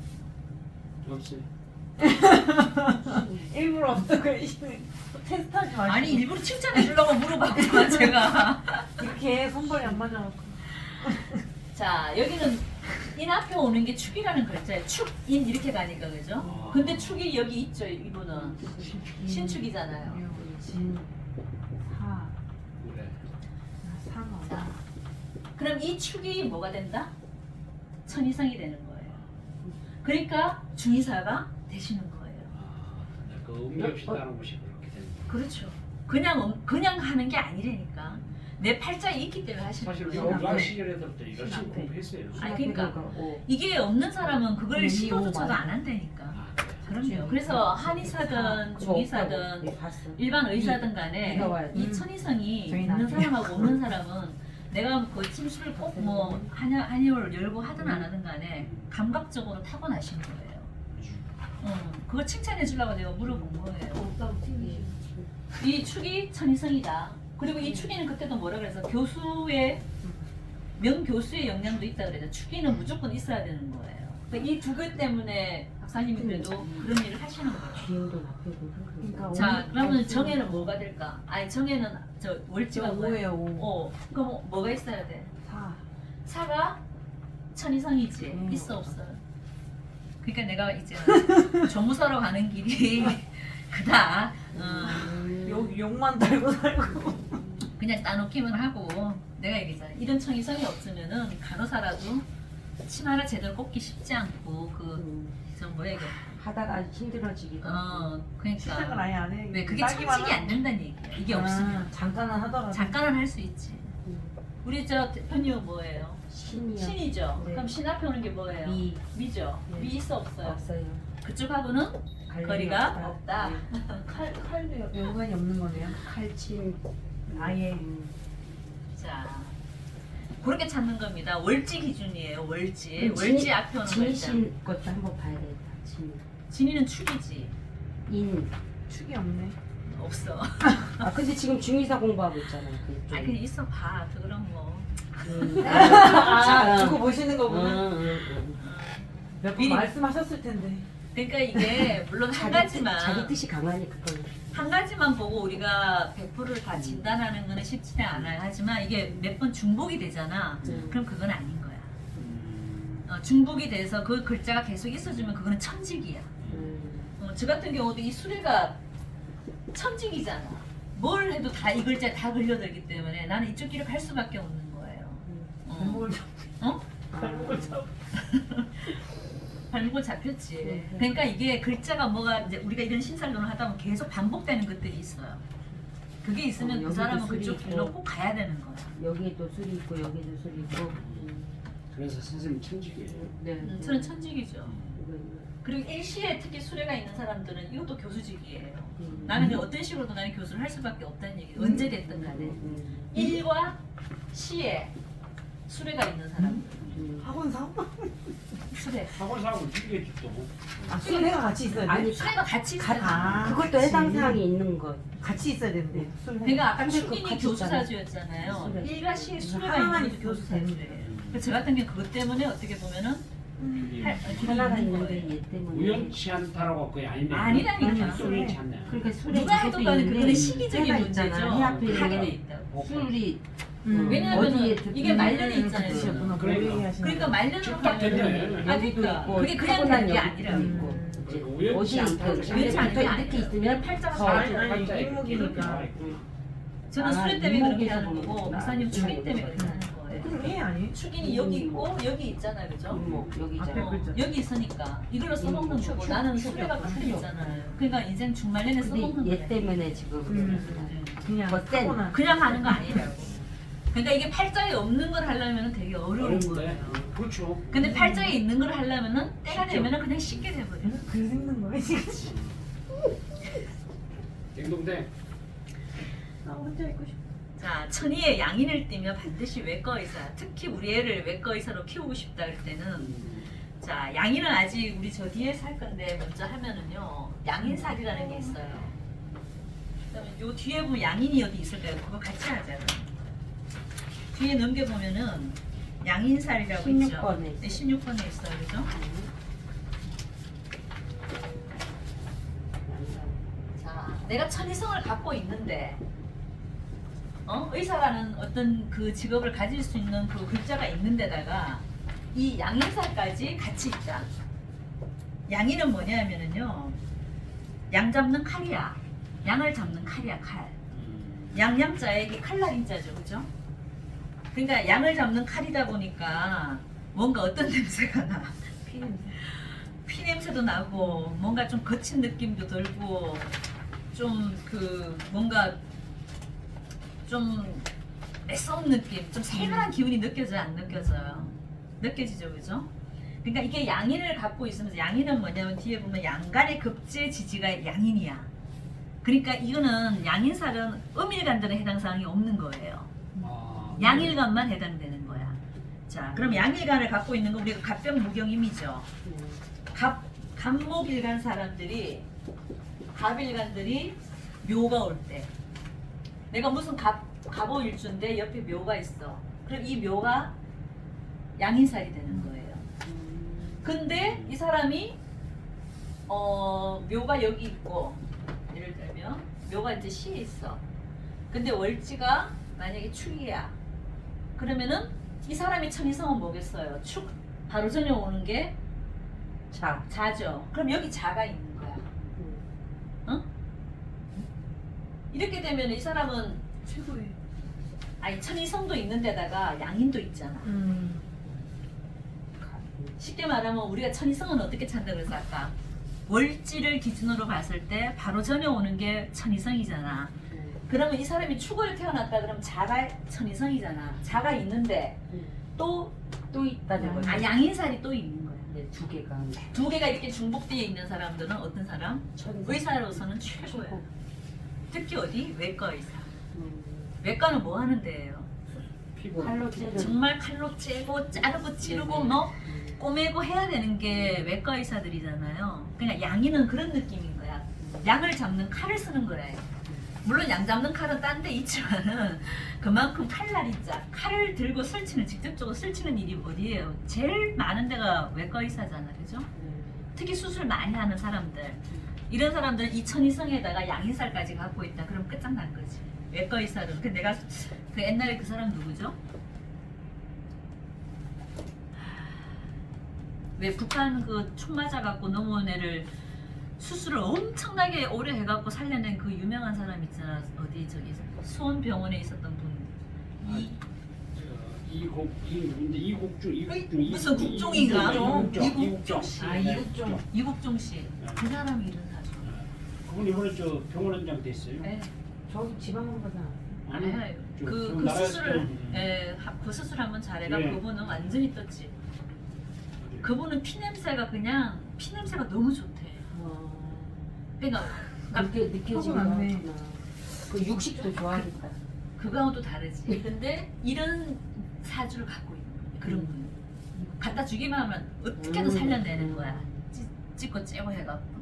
없어요. 일부러 없어 그 테스트하지 마시고 아니 일부러 칭찬해 주려고 물어봤구만 제가. 이렇게 손발이 안 맞아갖고 자, 여기는 인 앞에 오는 게 축이라는 글자예요. 축, 인 이렇게 가니까 그죠? 근데 축이 여기 있죠, 이분은. 신축이잖아요. 진사 그래. 상어 자, 그럼 이 축이 뭐가 된다? 천이성이 되는 거예요. 그러니까 중의사가 되시는 거예요. 그 의미 없이 다른 것이 그렇게 되는 거야. 그렇죠. 그냥 하는 게 아니라니까. 내 팔자에 있기 때문에 하시는 사실 거예요. 우리가 시절에도 이거 신 공부했어요. 아니, 그러니까 이게 없는 사람은 그걸 네, 시도조차도 맞아요. 안 한다니까. 아, 그럼요. 그래서 한의사든 중의사든 일반 의사든 간에 이 천이성이 저희 있는 나중에. 사람하고 없는 사람은 내가 그 침술을 꼭 뭐 한의원을 열고 하든 안 하든 간에 감각적으로 타고나신 거예요. 그걸 칭찬해 주려고 내가 물어본 거예요. 이 축이 천이성이다. 그리고 이 축이는 그때도 뭐라 그래서 교수의 명교수의 영향도 있다 그래서 축이는 무조건 있어야 되는 거예요. 그러니까 이 두 글 때문에 박사님이 그래도 그런 일을 하시는 거예요. 비행도 나쁘고 그러니까 자, 그러면 정해는 뭐가 될까? 아니 정해는 저 월지가 뭐예요? 5예요 5 그럼 뭐가 있어야 돼? 4 사가 천이성이지 있어 없어? 그러니까 내가 이제 조무사로 가는 길이 그다. 욕만 달고 살고 그냥 따놓기만 하고 내가 얘기했잖아. 이런 천이성이 없으면은 간호사라도 치마를 제대로 꽂기 쉽지 않고 저 뭐야 이게 하다가 힘들어지기도 하고. 시작을 그러니까 아예 안 해. 왜 그게 따기만 천직이 안 된다는 얘기야. 이게 없으면 잠깐은 하더라도 잠깐은 할 수 있지. 우리 저 대표님 뭐예요? 신이요. 신이죠. 네. 그럼 신 앞에 오는 게 뭐예요? 미. 미죠. 네. 미 있어 없어요? 없어요. 그쪽하고는 거리가 없다. 네. 칼도 연관이 없는 거네요. 칼침 아예 자, 그렇게 찾는 겁니다. 월지 기준이에요. 월지. 그럼 월지 앞에 오는 글자. 진신 것도 한번 봐야 되겠다. 진. 진이는 축이지. 인. 축이 없네. 없어. 아 근데 지금 중의사 공부하고 있잖아. 그쪽. 아니 그냥 있어 봐. 그럼 뭐. 아, 두고 보시는 거구나. 몇 번 미리- 말씀하셨을 텐데. 그러니까 이게 물론 한 가지만 자기 뜻이 강하니까 그건. 한 가지만 보고 우리가 100%를 다 진단하는 거는 쉽지는 않아요. 하지만 이게 몇 번 중복이 되잖아. 그럼 그건 아닌 거야. 중복이 돼서 그 글자가 계속 있어주면 그거는 천직이야. 저 같은 경우도 이 수레가 천직이잖아. 뭘 해도 다 이 글자에 다 걸려들기 때문에 나는 이쪽 길을 갈 수밖에 없는 거예요. 발목을 어? 발목을 잡. 발목을 잡혔지. 그러니까 이게 글자가 뭐가 이제 우리가 이런 신살론을 하다 보면 계속 반복되는 것들이 있어요. 그게 있으면 그 여기도 사람은 술이 그쪽 길로 있고. 꼭 가야 되는 거야. 여기도 술이 있고 여기도 술이 있고. 그래서 선생님 천직이에요. 네. 저는 천직이죠. 이건- 그리고 일시에 특히 수레가 있는 사람들은 이것도 교수직이에요. 음. 나는 이제 어떤 식으로도 나는 교수를 할 수밖에 없다는 얘기예요. 언제 됐든 간에. 일과 시에 수레가 있는 사람들. 학원 사업? 수레. 학원 사고 이게 또 아, 수레가 같이 있어야 돼? 아니 수레가 같이 있어요. 아, 그것도 같이. 해당 사항이 있는 거. 같이 있어야 되는데. 수레. 그러니까 아까 근데 그거 축인이 같이 교수사주였잖아요. 수레. 일과 시에 수레가 하나만 있는 것도 있어도 교수사주예요. 그래서 저 같은 경우 그것 때문에 어떻게 보면은 길이 하나가 있는 있는데 거예요. 얘 때문에. 우연치 않다라고 그게 아니네. 아니라니까. 우연치 않네. 그러니까 술에 누가 해도 간에 그거는 시기적인 해가 문제죠. 있잖아. 해 앞에 하게 돼 있는 있다고. 술이 왜냐하면은 어디에 이게 말년에 있잖아요. 그러셨구나. 그러니까. 모르게 하시는 그러니까 거. 말년으로 딱 됐네. 가면 여기도 그러니까 있고 그게 그냥 타고난 되는 게 여기도 아니라고. 있고. 그러니까 어디 우연치 않다고 있든 우연치 않은 게 이렇게 아니라 있으면 팔자가 더 아니, 잘 아니, 팔자에 일목이니까. 저는 아, 수레 때문에 그렇게 이목에서 하는 보는 거고 거구나. 목사님 축인 때문에 이목에서. 그렇게 하는 거예요. 그럼 해 아니? 축인이 여기 있고 여기 있잖아요, 그죠? 뭐 여기잖아. 앞에 글자. 여기 있으니까 이걸로 써먹는 축, 거고 축, 나는 축, 수레가 축. 끝에 있잖아요. 그러니까 인생 중말년에 써먹는 근데 얘 거예요. 때문에 지금 그냥 더 센. 타고난. 그냥 하는 거 아니라고. 그러니까 이게 팔자에 없는 걸 하려면 되게 어려운 어려운데. 거예요. 그렇죠. 근데 팔자에 있는 걸 하려면은 때가 쉽죠. 되면은 그냥 쉽게 돼버려. 글 읽는 거야 지금. 딩동댕. 나 혼자 읽고 싶어. 자, 천희의 양인을 띠며 반드시 외과 의사, 특히 우리 애를 외과 의사로 키우고 싶다 할 때는 자, 양인은 아직 우리 저 뒤에서 할 건데 먼저 하면은요 양인살이라는 게 있어요. 그다음에 요 뒤에 보면 양인이 어디 있을까요? 그거 같이 하잖아. 뒤에 넘겨보면은 양인살이라고 16번에 있죠. 있어요. 네, 16번에 있어요, 그죠? 자, 내가 천희성을 갖고 있는데 의사라는 어떤 그 직업을 가질 수 있는 그 글자가 있는 데다가 이 양인살까지 같이 있다. 양인은 뭐냐면은요, 양 잡는 칼이야. 양을 잡는 칼이야, 칼. 양양자에 이게 칼날인자죠, 그죠? 그러니까 양을 잡는 칼이다 보니까 뭔가 어떤 냄새가 나. 피 냄새도 나고 뭔가 좀 거친 느낌도 들고 좀 그 뭔가 좀 매서운 느낌, 좀 살벌한 기운이 느껴져요, 안 느껴져요? 느껴지죠, 그죠? 그러니까 이게 양인을 갖고 있으면서 양인은 뭐냐면 뒤에 보면 양간의 급제 지지가 양인이야. 그러니까 이거는 양인살은 음일간들은 해당 사항이 없는 거예요. 양일간만 해당되는 거야. 자, 그럼 양일간을 갖고 있는 거 우리가 갑병무경임이죠. 갑목일간 사람들이 갑일간들이 묘가 올 때 내가 무슨 갑오일주인데 옆에 묘가 있어. 그럼 이 묘가 양인살이 되는 거예요. 근데 이 사람이 묘가 여기 있고 예를 들면 묘가 이제 시에 있어. 근데 월지가 만약에 축이야. 그러면은 이 사람이 천이성은 뭐겠어요? 축 바로 전에 오는 게 자죠. 그럼 여기 자가 있는 거야. 응? 이렇게 되면 이 사람은 최고의. 아니 천이성도 있는 데다가 양인도 있잖아. 쉽게 말하면 우리가 천이성은 어떻게 찾는다 그래서 아까 월지를 기준으로 봤을 때 바로 전에 오는 게 천이성이잖아. 그러면 이 사람이 축으로 태어났다 그러면 자가 천이성이잖아. 자가 있는데 또 있다는 거죠. 양인살이 또 있는 거야. 네, 두 개가. 두 개가 이렇게 중복되어 있는 사람들은 어떤 사람? 천이성. 의사로서는 최고야. 특히 어디? 외과 의사. 음. 외과는 뭐 하는 데예요? 피부. 칼로 찌르는. 정말 칼로 째고 자르고 찌르고 네네. 뭐 꼬매고 해야 되는 게 외과 의사들이잖아요. 그러니까 양인은 그런 느낌인 거야. 양을 잡는 칼을 쓰는 거래. 물론 양 잡는 칼은 딴 데 있지만은 그만큼 칼날이자 칼을 들고 설치는 직접적으로 설치는 일이 어디예요? 제일 많은 데가 외과 의사잖아, 그죠? 특히 수술 많이 하는 사람들 이런 사람들은 이 천이성에다가 양인살까지 갖고 있다. 그럼 끝장난 거지. 외과 의사들은. 그 내가 그 옛날에 그 사람 누구죠? 왜 북한 그 총 맞아갖고 넘어온 애를 수술을 엄청나게 오래 해갖고 살려낸 그 유명한 사람 있잖아. 어디 저기 수원병원에 있었던 분. 이국중 무슨 국종인가? 이국종 이국종 씨. 그 사람이 이런 사주. 그분 이번에 저 병원원장 됐어요. 네. 저기 지방원보다 아니, 그 수술을 그 수술 한번 잘해가 네. 그분은 완전히 떴지. 그분은 피 냄새가 그냥 피 냄새가 너무 좋대. 그러니까 그렇게 느껴지는 하고 났네. 거구나. 그 육식도 좋아하겠다. 그거하고 또 다르지. 근데 이런 사주를 갖고 있는 거야. 그런 분. 갖다 주기만 하면 어떻게든 살려내는 거야. 찍고 째고 해갖고.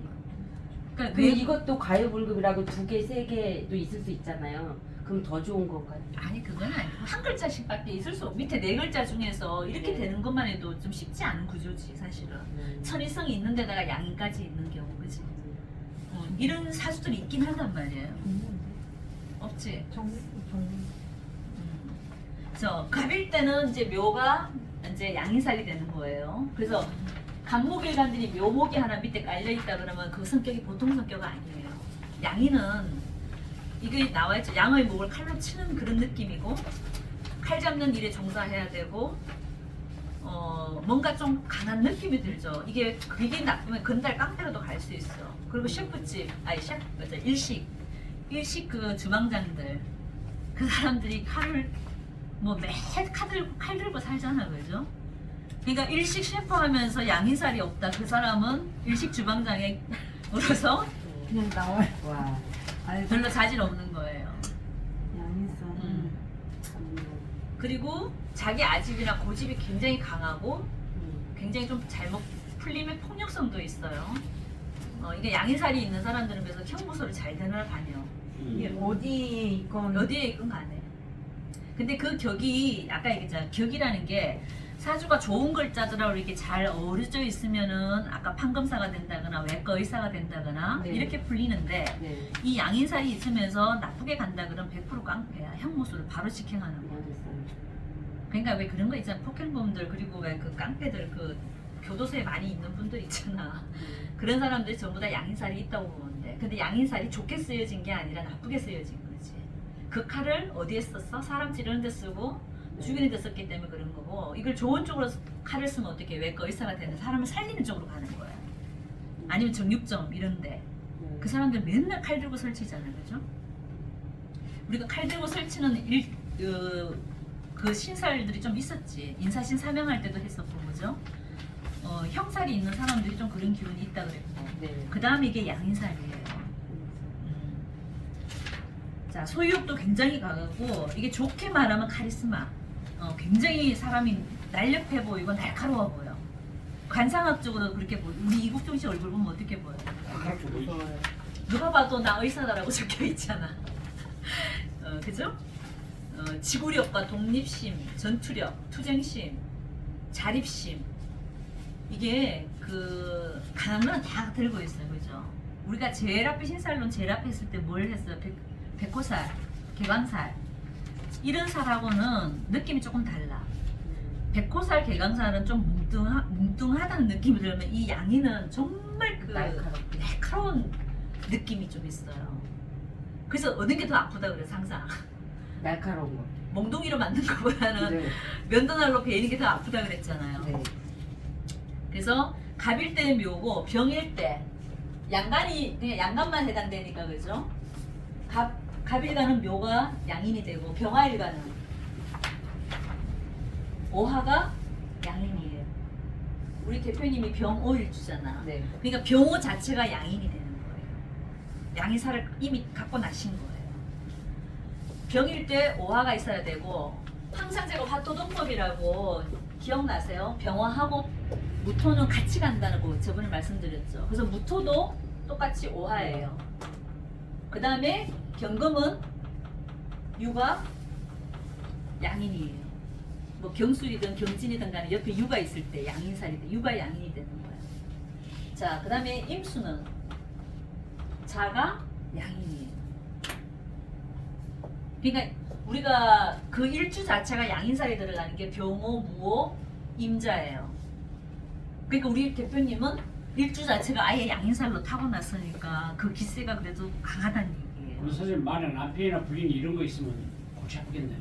그러니까 근데 이것도 과유불급이라고 2개, 3개도 있을 수 있잖아요. 그럼 더 좋은 건가요? 아니 그건 아니고 한 글자씩밖에 있을 수 없고 밑에 4글자 중에서 이렇게 네. 되는 것만 해도 좀 쉽지 않은 구조지 사실은. 천이성이 있는 데다가 양인까지 있는 경우 그지? 이런 사주들이 있긴 한단 말이에요. 없지? 저 갑일 때는 이제 묘가 이제 양인살이 되는 거예요. 그래서 간목일간들이 묘목이 하나 밑에 깔려 있다 그러면 그 성격이 보통 성격 아니에요. 양인은 이게 나와있죠. 양의 목을 칼로 치는 그런 느낌이고 칼 잡는 일에 종사해야 되고 뭔가 좀 강한 느낌이 들죠. 이게 나쁘면 건달 깡패로도 갈 수 있어. 그리고 셰프집, 일식 그 주방장들 그 사람들이 칼을 매 칼 들고 살잖아, 그죠? 그러니까 일식 셰프 하면서 양인살이 없다. 그 사람은 일식 주방장에 오르서 그냥 나와요. 와. 알고 별로 자질 없는 거예요. 양인살. 그리고 자기 아집이나 고집이 굉장히 강하고 굉장히 좀 잘못 풀리면 폭력성도 있어요. 이게 양인살이 있는 사람들은 그래서 형무소를 잘 데려다녀. 이게 어디에 있건 어디에 있건 간에. 근데 그 격이 아까 얘기했잖아. 격이라는 게 사주가 좋은 글자들하고 이렇게 잘 어우러져 있으면은 아까 판검사가 된다거나 외과 의사가 된다거나 네. 이렇게 풀리는데 네. 이 양인살이 있으면서 나쁘게 간다 그러면 100% 깡패야. 형무소를 바로 직행하는 거야. 그러니까 왜 그런 거 있잖아. 폭행범들 그리고 왜 그 깡패들 그 교도소에 많이 있는 분들 있잖아. 그런 사람들이 전부 다 양인살이 있다고 보는데 근데 양인살이 좋게 쓰여진 게 아니라 나쁘게 쓰여진 거지. 그 칼을 어디에 썼어? 사람 찌르는 데 쓰고 죽이는 데 썼기 때문에 그런 거고 이걸 좋은 쪽으로 칼을 쓰면 어떻게 외과 의사가 되는 사람을 살리는 쪽으로 가는 거야. 아니면 정육점 이런데 그 사람들 맨날 칼 들고 설치잖아, 그죠? 우리가 칼 들고 설치는 그 신살들이 좀 있었지. 인사신 사명할 때도 했었고, 그죠? 형살이 있는 사람들이 좀 그런 기운이 있다 그랬고. 네. 그 다음에 이게 양인살이에요. 자, 소유욕도 굉장히 강하고 이게 좋게 말하면 카리스마. 굉장히 사람이 날렵해 보이고 날카로워 보여. 관상학적으로 그렇게 보여. 우리 이국종 씨 얼굴 보면 어떻게 보여? 누가 봐도 나 의사다라고 적혀 있잖아. 그죠? 지구력과 독립심, 전투력, 투쟁심, 자립심 이게 그 강한 건 다 들고 있어요, 그죠? 우리가 제일 앞에 신살론 제일 앞에 했을 때 뭘 했어요? 백호살, 개광살 이런 살하고는 느낌이 조금 달라. 백호살, 개광살은 좀 뭉뚱하다는 느낌이 들면 이 양이는 정말 그 날카로운 느낌이 좀 있어요. 그래서 어느 게 더 아프다 그래서 항상 날카로운 거. 몽둥이로 만든 것보다는 네. 면도날로 베이는 게 더 아프다 그랬잖아요. 네. 그래서 갑일 때 묘고 병일 때 양간이 그냥 양간만 해당되니까 그죠? 갑일간은 묘가 양인이 되고 병화일간은 오화가 양인이에요. 우리 대표님이 병오일주잖아. 네. 그러니까 병오 자체가 양인이 되는 거예요. 양인살을 이미 갖고 나신 거예요. 병일 때 오화가 있어야 되고 항상 제가 화토동법이라고 기억나세요? 병화하고 무토는 같이 간다고 저번에 말씀드렸죠. 그래서 무토도 똑같이 오하예요. 그 다음에 경금은 유가 양인이에요. 뭐 경술이든 경진이든 간에 옆에 유가 있을 때 양인살이 돼. 유가 양인이 되는 거야. 자, 그 다음에 임수는 자가 양인이에요. 그러니까 우리가 그 일주 자체가 양인살이 들어가는 게 병호, 무호, 임자예요. 그러니까 우리 대표님은 일주 자체가 아예 양인살로 타고났으니까 그 기세가 그래도 강하다는 얘기예요. 우리 선생님 말은 앞에나 부인 이런 거 있으면 골치 아프겠네요.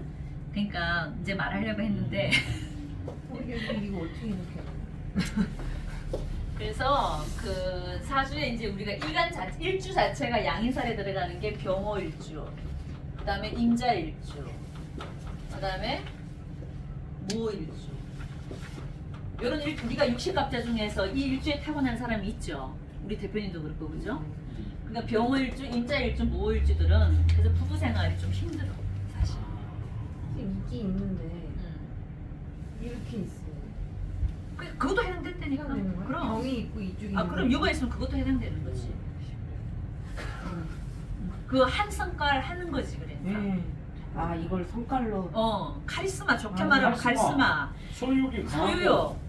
그러니까 이제 말하려고 했는데 이거 어떻게 이렇게 그래서 그 사주에 이제 우리가 일주 자체가 양인살에 들어가는 게 병호 일주, 그 다음에 임자 일주, 그 다음에 무호 일주. 이런 우리가 60갑자 중에서 이 일주에 타고난 사람이 있죠. 우리 대표님도 그렇고 그죠? 그러니까 병호 일주, 임자 일주, 무호 일주들은 그래서 부부 생활이 좀 힘들어 사실. 있긴 있는데 이렇게 있어. 그것도 해당된다니까. 해당되는 거야? 그럼. 병이 있고 이쪽이. 아 그럼 유가 있으면 그것도 해당되는 거지. 그 한 성깔 하는 거지 그러니까. 네. 아 이걸 성깔로 카리스마 좋게 아, 말하면 카리스마. 카리스마, 소유욕이 강하고 소유욕,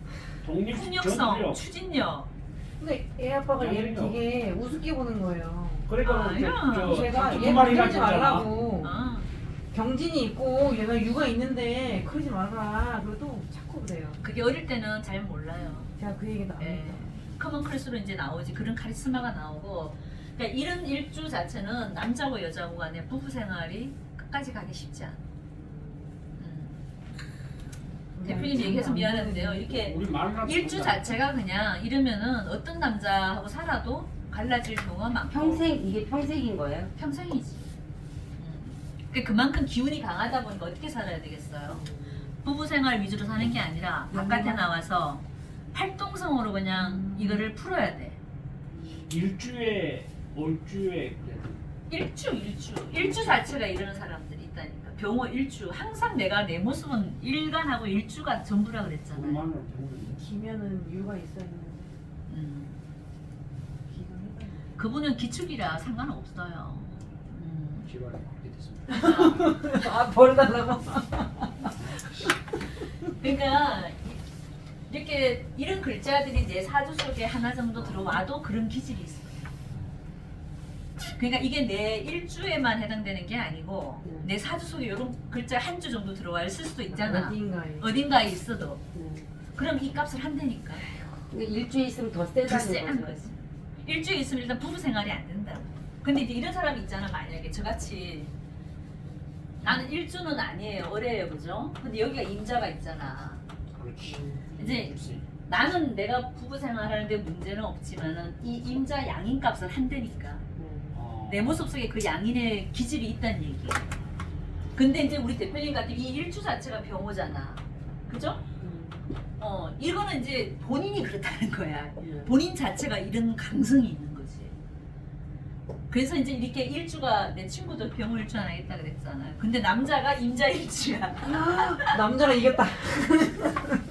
독립, 폭력성, 전투력. 추진력. 근데 애 아빠가 얘를 양이죠. 되게 우습게 보는 거예요. 그러니까 아니야. 제가 두 얘 마리가 그러지 말라고. 아, 경진이 있고 얘가 유가 있는데 그러지 마라. 그래도 자꾸 그래요. 그게 어릴 때는 잘 몰라요. 제가 그 얘기 나옵니다. 예. 크면 클수록 이제 나오지 그런 카리스마가 나오고. 그러니까 이런 일주 자체는 남자고 여자고 간에 부부 생활이 끝까지 가기 쉽지 않아. 대표님 얘기해서 미안한데요. 이렇게 우리 말만 일주 듣는다. 자체가 그냥 이러면은 어떤 남자하고 살아도 갈라질 경우가 많고 평생 이게 평생인 거예요? 평생이지. 그만큼 기운이 강하다 보니까 어떻게 살아야 되겠어요? 부부 생활 위주로 사는 게 아니라 바깥에 나와서 활동성으로 그냥 이거를 풀어야 돼. 일주에 올주에 일주 자체가 이러는 사람들이 있다니까. 병호 일주. 항상 내가 내 모습은 일간하고 일주가 전부라 그랬잖아요. 우리말로 배우는데. 기면은 유가 있어야 되는데 기가 해봐요. 그분은 기축이라 상관없어요. 집안에 그렇게 됐습니다. 아 버려달라고. 그러니까 이렇게 이런 글자들이 내 사주 속에 하나 정도 들어와도 그런 기질이 있어. 그러니까 이게 내 일주에만 해당되는 게 아니고 내 사주 속에 이런 글자 한 주 정도 들어와 있을 수도 있잖아. 어딘가에. 어딘가에 있어도. 네. 그럼 이 값을 한다니까. 근데 일주에 있으면 더 더 세다는 세한 거죠. 거지. 일주에 있으면 일단 부부 생활이 안 된다고. 근데 이제 이런 사람이 있잖아. 만약에 저같이 나는 일주는 아니에요. 어려요. 그죠? 근데 여기가 임자가 있잖아. 그렇지. 이제 그렇지. 나는 내가 부부 생활하는데 문제는 없지만은 이 임자 양인 값을 한다니까. 어. 내 모습 속에 그 양인의 기질이 있다는 얘기예요. 근데 이제 우리 대표님 같은 이 일주 자체가 병호잖아. 그죠? 이거는 이제 본인이 그렇다는 거야. 본인 자체가 이런 강성이 있는 거지. 그래서 이제 이렇게 일주가 내 친구도 병호 일주 하나 있다 그랬잖아요. 근데 남자가 임자 일주야. 남자랑 이겼다.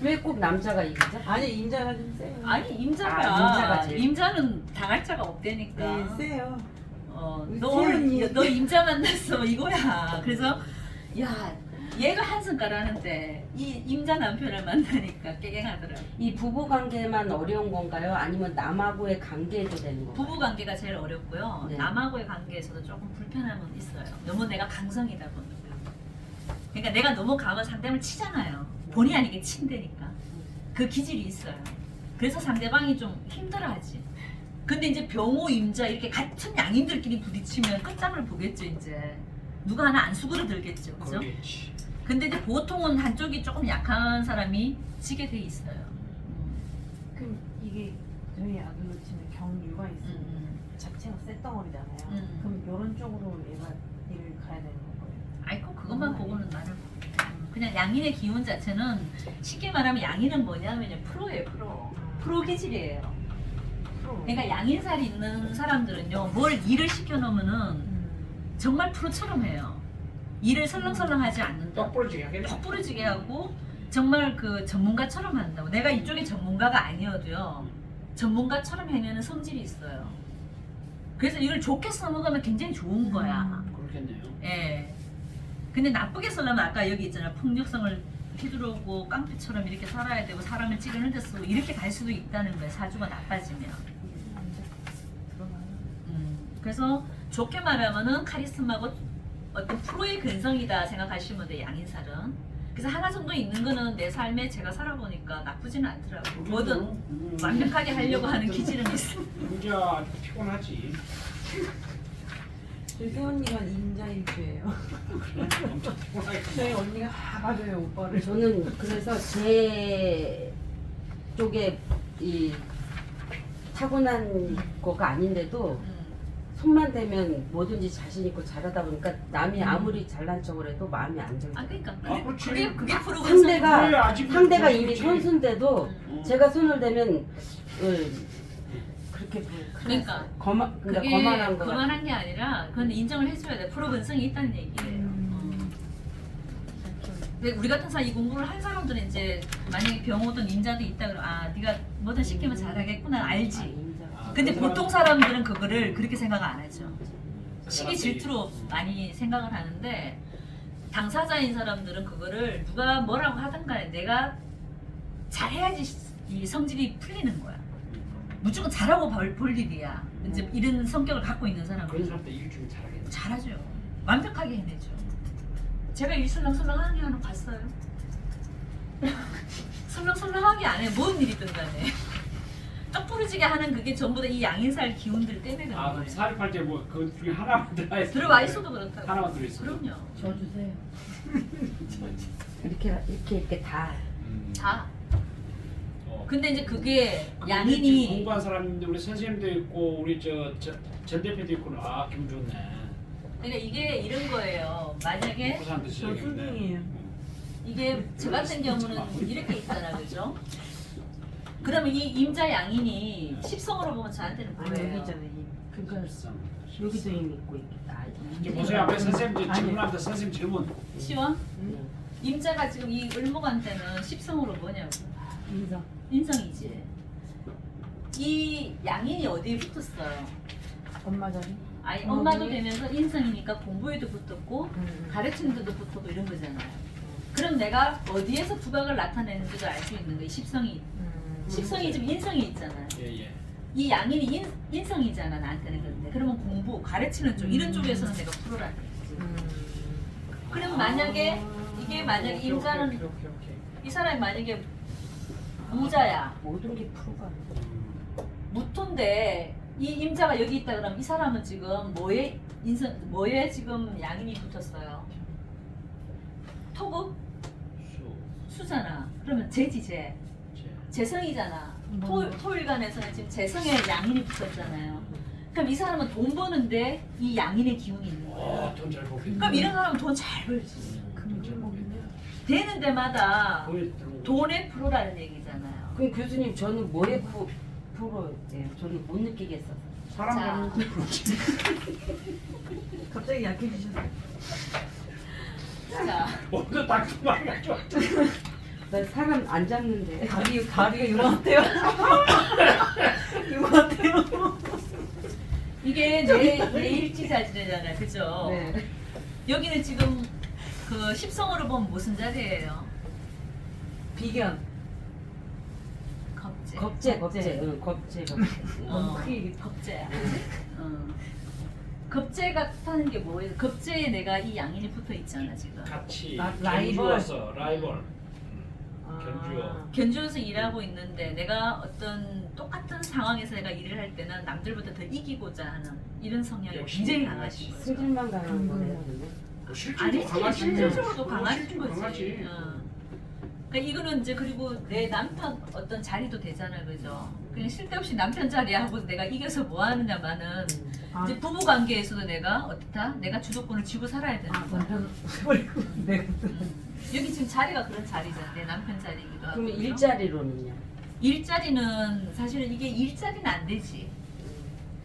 왜 꼭 남자가 이기죠? 아니 임자가 좀 세요. 아니 임자가 임자가 제일. 임자는 당할 자가 없다니까. 네 세요. 너 세연이. 오늘 너 임자 만났어 이거야. 그래서 야 얘가 한성깔 하는데 이 임자 남편을 만나니까 깨갱하더라고. 이 부부 관계만 어려운 건가요? 아니면 남하고의 관계도 되는 건가요? 부부 관계가 제일 어렵고요. 네. 남하고의 관계에서도 조금 불편함은 있어요. 너무 내가 강성이다 보니까. 그러니까 내가 너무 강한 상대방을 치잖아요. 본의 아니게 친다니까. 그 기질이 있어요. 그래서 상대방이 좀 힘들어하지. 근데 이제 병호, 임자 이렇게 같은 양인들끼리 부딪히면 끝장을 보겠죠 이제. 누가 하나 안 수그러들겠죠, 그죠? 그렇겠지. 근데 이제 보통은 한쪽이 조금 약한 사람이 지게 돼 있어요. 그럼 이게 저희 아들로 치면 경유가 있으면 자체가 쇳덩어리잖아요. 그럼 이런 쪽으로 얘가 일을 가야 되는 거예요. 아이고 그것만 보고는 나를 그냥 양인의 기운 자체는 쉽게 말하면 양인은 뭐냐면요 프로예요 프로 기질이에요. 그러니까 양인살이 있는 사람들은요 뭘 일을 시켜놓으면은 정말 프로처럼 해요. 일을 설렁설렁하지 않는다. 똑 부러지게 하겠네. 톡 부러지게 하고 정말 그 전문가처럼 한다고. 내가 이쪽에 전문가가 아니어도요 전문가처럼 해내는 성질이 있어요. 그래서 이걸 좋게 써먹으면 굉장히 좋은 거야. 그렇겠네요. 예. 근데 나쁘게 쓰려면 아까 여기 있잖아. 폭력성을 휘두르고 깡패처럼 이렇게 살아야 되고 사람을 찌르는 데 쓰고 이렇게 갈 수도 있다는 거야. 사주가 나빠지면. 그래서 좋게 말하면은 카리스마고 어떤 프로의 근성이다 생각하시면 돼, 양인살은. 그래서 하나 정도 있는 거는 내 삶에 제가 살아보니까 나쁘지는 않더라고. 뭐든 완벽하게 하려고 하는 기질은 있어. 진짜 피곤하지. 저희 언니가 인자일주예요. 엄청 피곤하게. 저희 언니가 다 봐줘요 오빠를. 저는 그래서 제 쪽에 이 타고난 거가 아닌데도 손만 대면 뭐든지 자신 있고 잘하다 보니까 남이 아무리 잘난 척을 해도 마음이 안 들죠. 아 그러니까 아, 그렇지. 그게 프로 근성. 상대가 이미 그렇지. 선수인데도 제가 손을 대면 그렇게 그러니까 그러니까 그게 거만한 거 거만한 게 아니라 그건 인정을 해줘야 돼. 프로 근성이 있다는 얘기예요. 근데 우리 같은 사람 이 공부를 한 사람들은 이제 만약에 병오든 인자도 있다 그러면 아 네가 뭐든 시키면 잘하겠구나 알지. 근데 보통 사람들은 그거를 그렇게 생각 안 하죠. 시기 질투로 많이 생각을 하는데 당사자인 사람들은 그거를 누가 뭐라고 하든 간에 내가 잘해야지 이 성질이 풀리는 거야. 무조건 잘하고 볼 일이야. 이제 이런 성격을 갖고 있는 그런 사람은 사람들 일 좀 잘하겠네. 잘하죠. 완벽하게 해내죠. 제가 일 설렁설렁하는 게 하나 봤어요. 설렁설렁하게 안 해. 뭔 일이든 간에. 떡부러지게 하는 그게 전부 다 이 양인살 기운들 때문에 그런 아, 거예요. 그럼 살이 팔 때 뭐 그 중에 하나만 들어가 있어. 들어와 있어도 그렇다고. 하나만 들어 있어. 그럼요. 저 주세요. 이렇게 다 다. 근데 이제 그게 양인이 양인이 공부한 사람인데 우리 선생님도 있고 우리 전 대표도 있고 아 기분 좋네. 그러니까 이게 이런 거예요. 만약에 부산도 저 시작했네. 순둥이에요. 이게 저 같은 경우는 이렇게 있잖아, 그죠? 그러면 이 임자 양인이 십성으로 보면 저한테는 아 여기 뭐예요? 있잖아요. 이. 그러니까 여기도 이미 있고 이게 보세요 앞에 선생님 아니. 질문한다 선생님 질문. 시원? 임자가 지금 이 을목한테는 십성으로 뭐냐고? 인성. 인성이지. 이 양인이 어디에 붙었어요? 엄마 자리. 아니 엄마도 되면서 인성이니까 공부에도 붙었고 음. 가르치는 데도 붙었고 이런 거잖아요. 그럼 내가 어디에서 부각을 나타내는지도 알 수 있는 거예요. 십성이. 십성이 지금 인성이 있잖아요. 예예. 이 양인이 인성이잖아 나한테는. 그런데 그러면 공부 가르치는 쪽 이런 쪽에서는 내가 프로라는 거지. 그럼 만약에 이게 만약에 임자는 이 사람이 만약에 무자야 모든 게 프로가 무토인데 이 임자가 여기 있다 그러면 이 사람은 지금 뭐에 지금 양인이 붙었어요? 토급? 수잖아. 그러면 재지 재성이잖아. 토일간에서는 지금 재성에 양인이 붙었잖아요. 그럼 이 사람은 돈 버는데 이 양인의 기운이 있는 거야. 돈잘 벌겠네. 그럼 이런 사람은 돈 잘 벌지. 돈잘 벌겠네. 되는 데마다 돈이 들어오고. 돈의 프로라는 얘기잖아요. 그럼 교수님 저는 뭐에 프로예요? 저는 못 느끼겠어서 사람 자. 잡는 거 그렇지. 갑자기 약해지셨어요. 자, 오늘 닭도 많이 가져와. 난 사람 안 잡는데 다리가 이만한데요? 이만한데요? 이게 내 일지자지잖아요. 그죠? 네. 여기는 지금 그 십성으로 보면 무슨 자리예요? 비견. 겁재. 겁재 어, 크게 얘기해. 겁재야. 겁재가 타는 게 뭐예요? 겁재에 내가 이 양인이 붙어 있잖아 지금. 같이 라이벌. 견주어서 라이벌. 견주어. 견주어서 일하고 있는데 내가 어떤 똑같은 상황에서 내가 일을 할 때는 남들보다 더 이기고자 하는 이런 성향이 역시 굉장히 강하신 거죠. 승질만 강한 거네요. 실질도 아니지, 강하지. 실질적으로도 강하신 실질도 거지. 강하지. 그러니까 이거는 이제 그리고 내 남편 어떤 자리도 되잖아요, 그죠? 그냥 쓸데없이 남편 자리하고 내가 이겨서 뭐 하느냐마는 이제 부부 관계에서도 내가 어떻다? 내가 주도권을 쥐고 살아야 되는 거야. 남편 버리고 내가 여기 지금 자리가 그런 자리잖아, 내 남편 자리이기도 하고. 그러면 그죠? 일자리로는요? 일자리는 사실은 이게 일자리는 안 되지.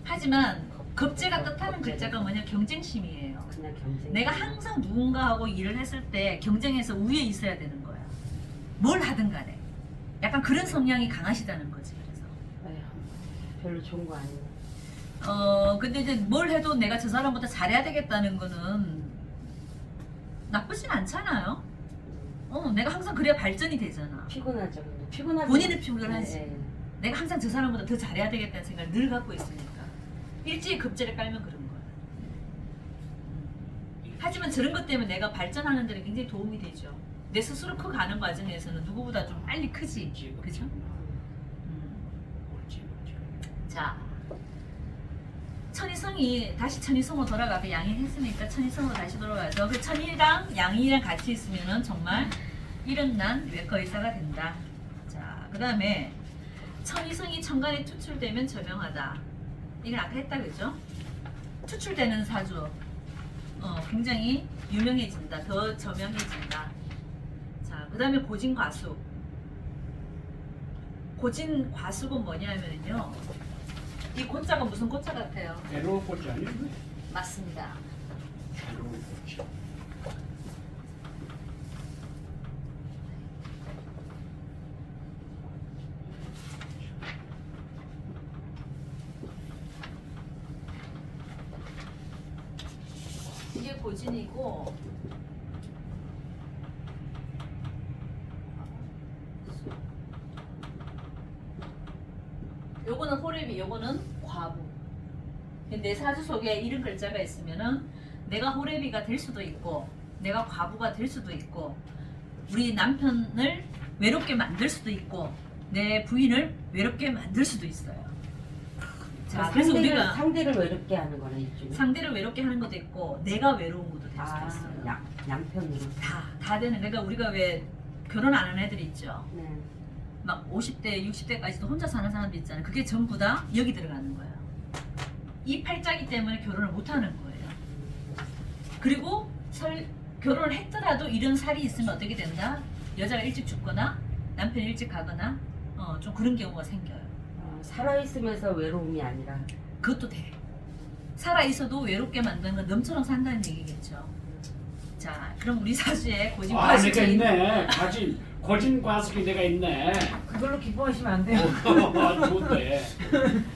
하지만 겁재가 뜻하는 글자가 뭐냐 경쟁심이에요. 그냥 경쟁. 내가 항상 누군가하고 일을 했을 때 경쟁에서 우위에 있어야 되는 거야. 뭘 하든 간에. 약간 그런 성향이 강하시다는 거지. 그래서 에휴, 별로 좋은 거 아니네. 근데 이제 뭘 해도 내가 저 사람보다 잘해야 되겠다는 거는 나쁘진 않잖아요. 내가 항상 그래야 발전이 되잖아. 피곤하죠. 근데 피곤하죠. 본인은 피곤하지. 네. 내가 항상 저 사람보다 더 잘해야 되겠다는 생각을 늘 갖고 있으니까 일찍 급제를 깔면 그런 거야. 하지만 저런 것 때문에 내가 발전하는 데는 굉장히 도움이 되죠. 내 스스로 커가는 과정에서는 누구보다 좀 빨리 크지. 그죠? 자, 천이성이 다시 천이성으로 돌아가고 양인했으니까 천이성으로 다시 돌아가서 그 천이랑 양인이랑 같이 있으면은 정말 이름난 외과 의사가 된다. 자, 그 다음에 천이성이 천간에 투출되면 저명하다. 이건 아까 했다 그죠? 투출되는 사주 굉장히 유명해진다. 더 저명해진다. 자, 그 다음에 고진과숙. 고진과숙은 뭐냐면요. 이 고자가 무슨 고자 같아요? 괴로울 꽃이 아니에요? 맞습니다. 괴로울 꽃이. 이게 고진이고 요거는 호래비, 요거는 과부. 내 사주 속에 이런 글자가 있으면은 내가 호래비가 될 수도 있고 내가 과부가 될 수도 있고 우리 남편을 외롭게 만들 수도 있고 내 부인을 외롭게 만들 수도 있어요. 자, 그래서 우리가 상대를 외롭게 하는 거네 이쪽. 상대를 외롭게 하는 것도 있고 내가 외로운 것도 될 수도 아, 있어요. 양편으로. 다 되는. 그러니까 우리가 왜 결혼 안 하는 애들 있죠. 네. 막 50대, 60대까지도 혼자 사는 사람도 있잖아요. 그게 전부 다 여기 들어가는 거예요. 이 팔자기 때문에 결혼을 못 하는 거예요. 그리고 결혼을 했더라도 이런 살이 있으면 어떻게 된다? 여자가 일찍 죽거나 남편이 일찍 가거나 좀 그런 경우가 생겨요. 살아 있으면서 외로움이 아니라. 그것도 돼. 살아 있어도 외롭게 만드는 건 너처럼 산다는 얘기겠죠. 자, 그럼 우리 사주에 고진 아, 과식이 내가 있네. 고진 과숙이 내가 있네. 그걸로 기뻐하시면 안 돼요. 좋은데.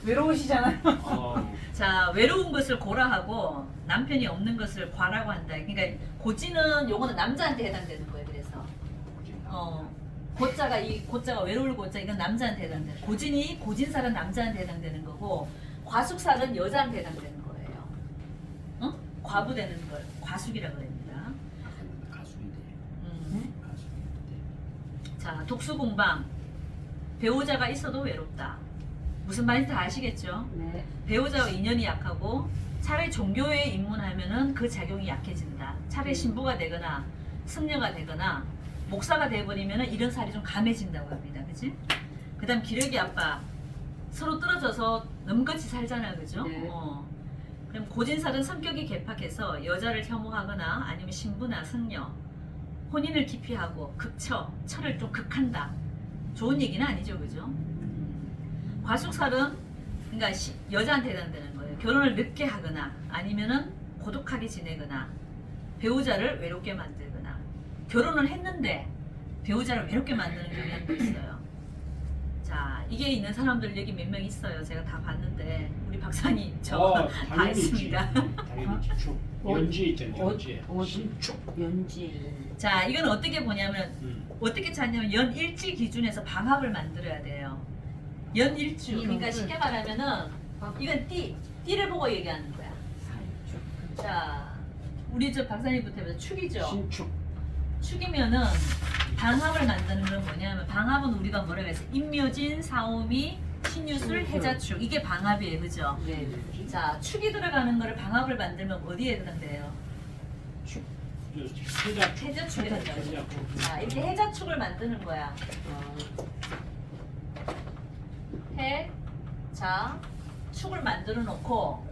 외로우시잖아요. 자, 외로운 것을 고라하고 남편이 없는 것을 과라고 한다. 그러니까 고지는 요거는 남자한테 해당되는 거예요. 그래서 고자가 외로울 고자 이건 남자한테 해당되는. 고진이 고진살은 남자한테 해당되는 거고 과숙살은 여자한테 해당되는 거예요. 과부되는 걸 과숙이라고 합니다. 가수인데. 자, 독수공방. 배우자가 있어도 외롭다. 무슨 말인지 다 아시겠죠? 네. 배우자와 인연이 약하고 차라리 종교에 입문하면은 그 작용이 약해진다. 차라리 신부가 되거나 승려가 되거나 목사가 돼버리면은 이런 살이 좀 감해진다고 합니다. 그치? 그 다음 기러기 아빠. 서로 떨어져서 넘같이 살잖아. 그죠? 네. 그럼 고진살은 성격이 개팍해서 여자를 혐오하거나 아니면 신부나 승려 혼인을 기피하고 철을 좀 극한다. 좋은 얘기는 아니죠. 그죠? 과숙살은 그러니까 여자한테 해당되는 거예요. 결혼을 늦게 하거나 아니면은 고독하게 지내거나 배우자를 외롭게 만들거나 결혼을 했는데 배우자를 외롭게 만드는 경향도 있어요. 자, 이게 있는 사람들 여기 몇 명 있어요. 제가 다 봤는데 우리 박사님 다 당연히 있지. 있습니다. 당연히 있지. 축. 연지 있잖아. 연지. 신축. 연지. 자, 이건 어떻게 보냐면 어떻게 찾냐면 연일지 기준에서 방합을 만들어야 돼요. 연일주. 그러니까 쉽게 말하면은 이건 띠를 보고 얘기하는 거야. 자, 우리 저 박사님부터 해서 축이죠. 신축. 축이면은 방합을 만드는 건 뭐냐면 방합은 우리가 뭐라고 해서 임묘진, 사오미, 신유술, 해자축 이게 방합이에요. 그죠? 네. 자, 축이 들어가는 거를 방합을 만들면 어디에 해당돼요? 해자축에 해당돼요. 자, 이렇게 해자축을 만드는 거야. 자, 축을 만들어 놓고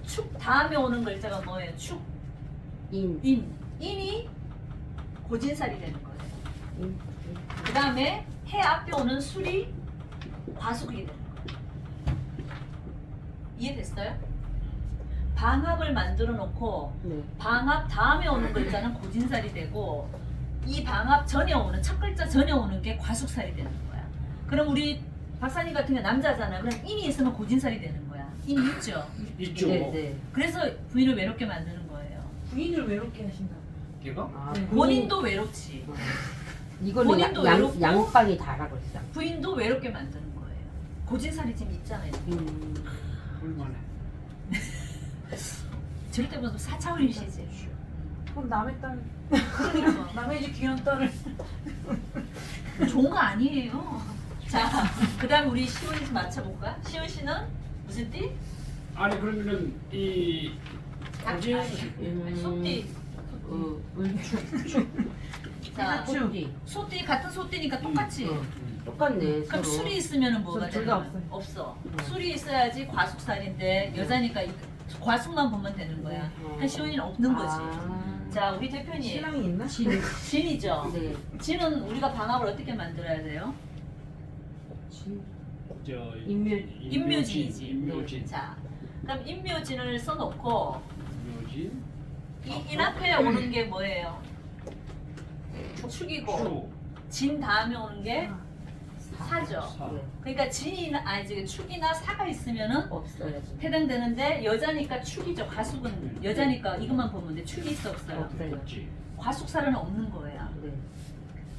축 다음에 오는 글자가 뭐예요? 축, 인이 고진살이 되는 거예요. 그 다음에 해 앞에 오는 술이 과숙이 되는 거예요. 이해됐어요? 방합을 만들어 놓고 네. 방합 다음에 오는 글자는 고진살이 되고 이 방합 전에 오는 첫 글자 전에 오는 게 과숙살이 되는 거야. 그럼 우리 박사님 같은 경우 남자잖아. 그럼 인이 있으면 고진살이 되는 거야. 인 있죠. 있죠. 네, 네. 그래서 부인을 외롭게 만드는 거예요. 부인을 외롭게 하신다고. 걔가? 아, 네. 본인도 외롭지. 이거는 본인도 외롭고 양빵이 다라고 했어. 부인도 외롭게 만드는 거예요. 고진살이 지금 있잖아요. 얼마나? 절대 보면 4차원이시지. 그럼 남의 딸, 그러니까 남의 집 귀한 딸을. 좋은 거 아니에요. 자, 그다음 우리 시온이 좀 맞춰볼까? 시온 씨는 무슨 띠? 아니 그러면은 이 고진 소띠. 자, 소띠. 소띠 같은 소띠니까 똑같이. 똑같네. 그럼 서로. 술이 있으면은 뭐가 둘다 되는 거야? 없어요. 없어. 술이 있어야지 과숙살인데 여자니까 과숙만 보면 되는 거야. 한 시온이는 없는 거지. 아. 자, 우리 대표님 신랑이 있나? 진이죠. 네. 진은 우리가 방합을 어떻게 만들어야 돼요? 저 임묘진이지. 임묘진. 자, 그럼 임묘진을 써놓고 임묘진. 이 앞에 오는 게 뭐예요? 축이고 추. 진 다음에 오는 게 사죠. 사. 네. 그러니까 진이나 아니 지금 축이나 사가 있으면은 없어야지. 해당되는데 여자니까 축이죠. 과숙은 여자니까 이것만 보면 돼. 축이 있어 없어요? 없어요. 없지. 과숙살은 없는 거예요. 네.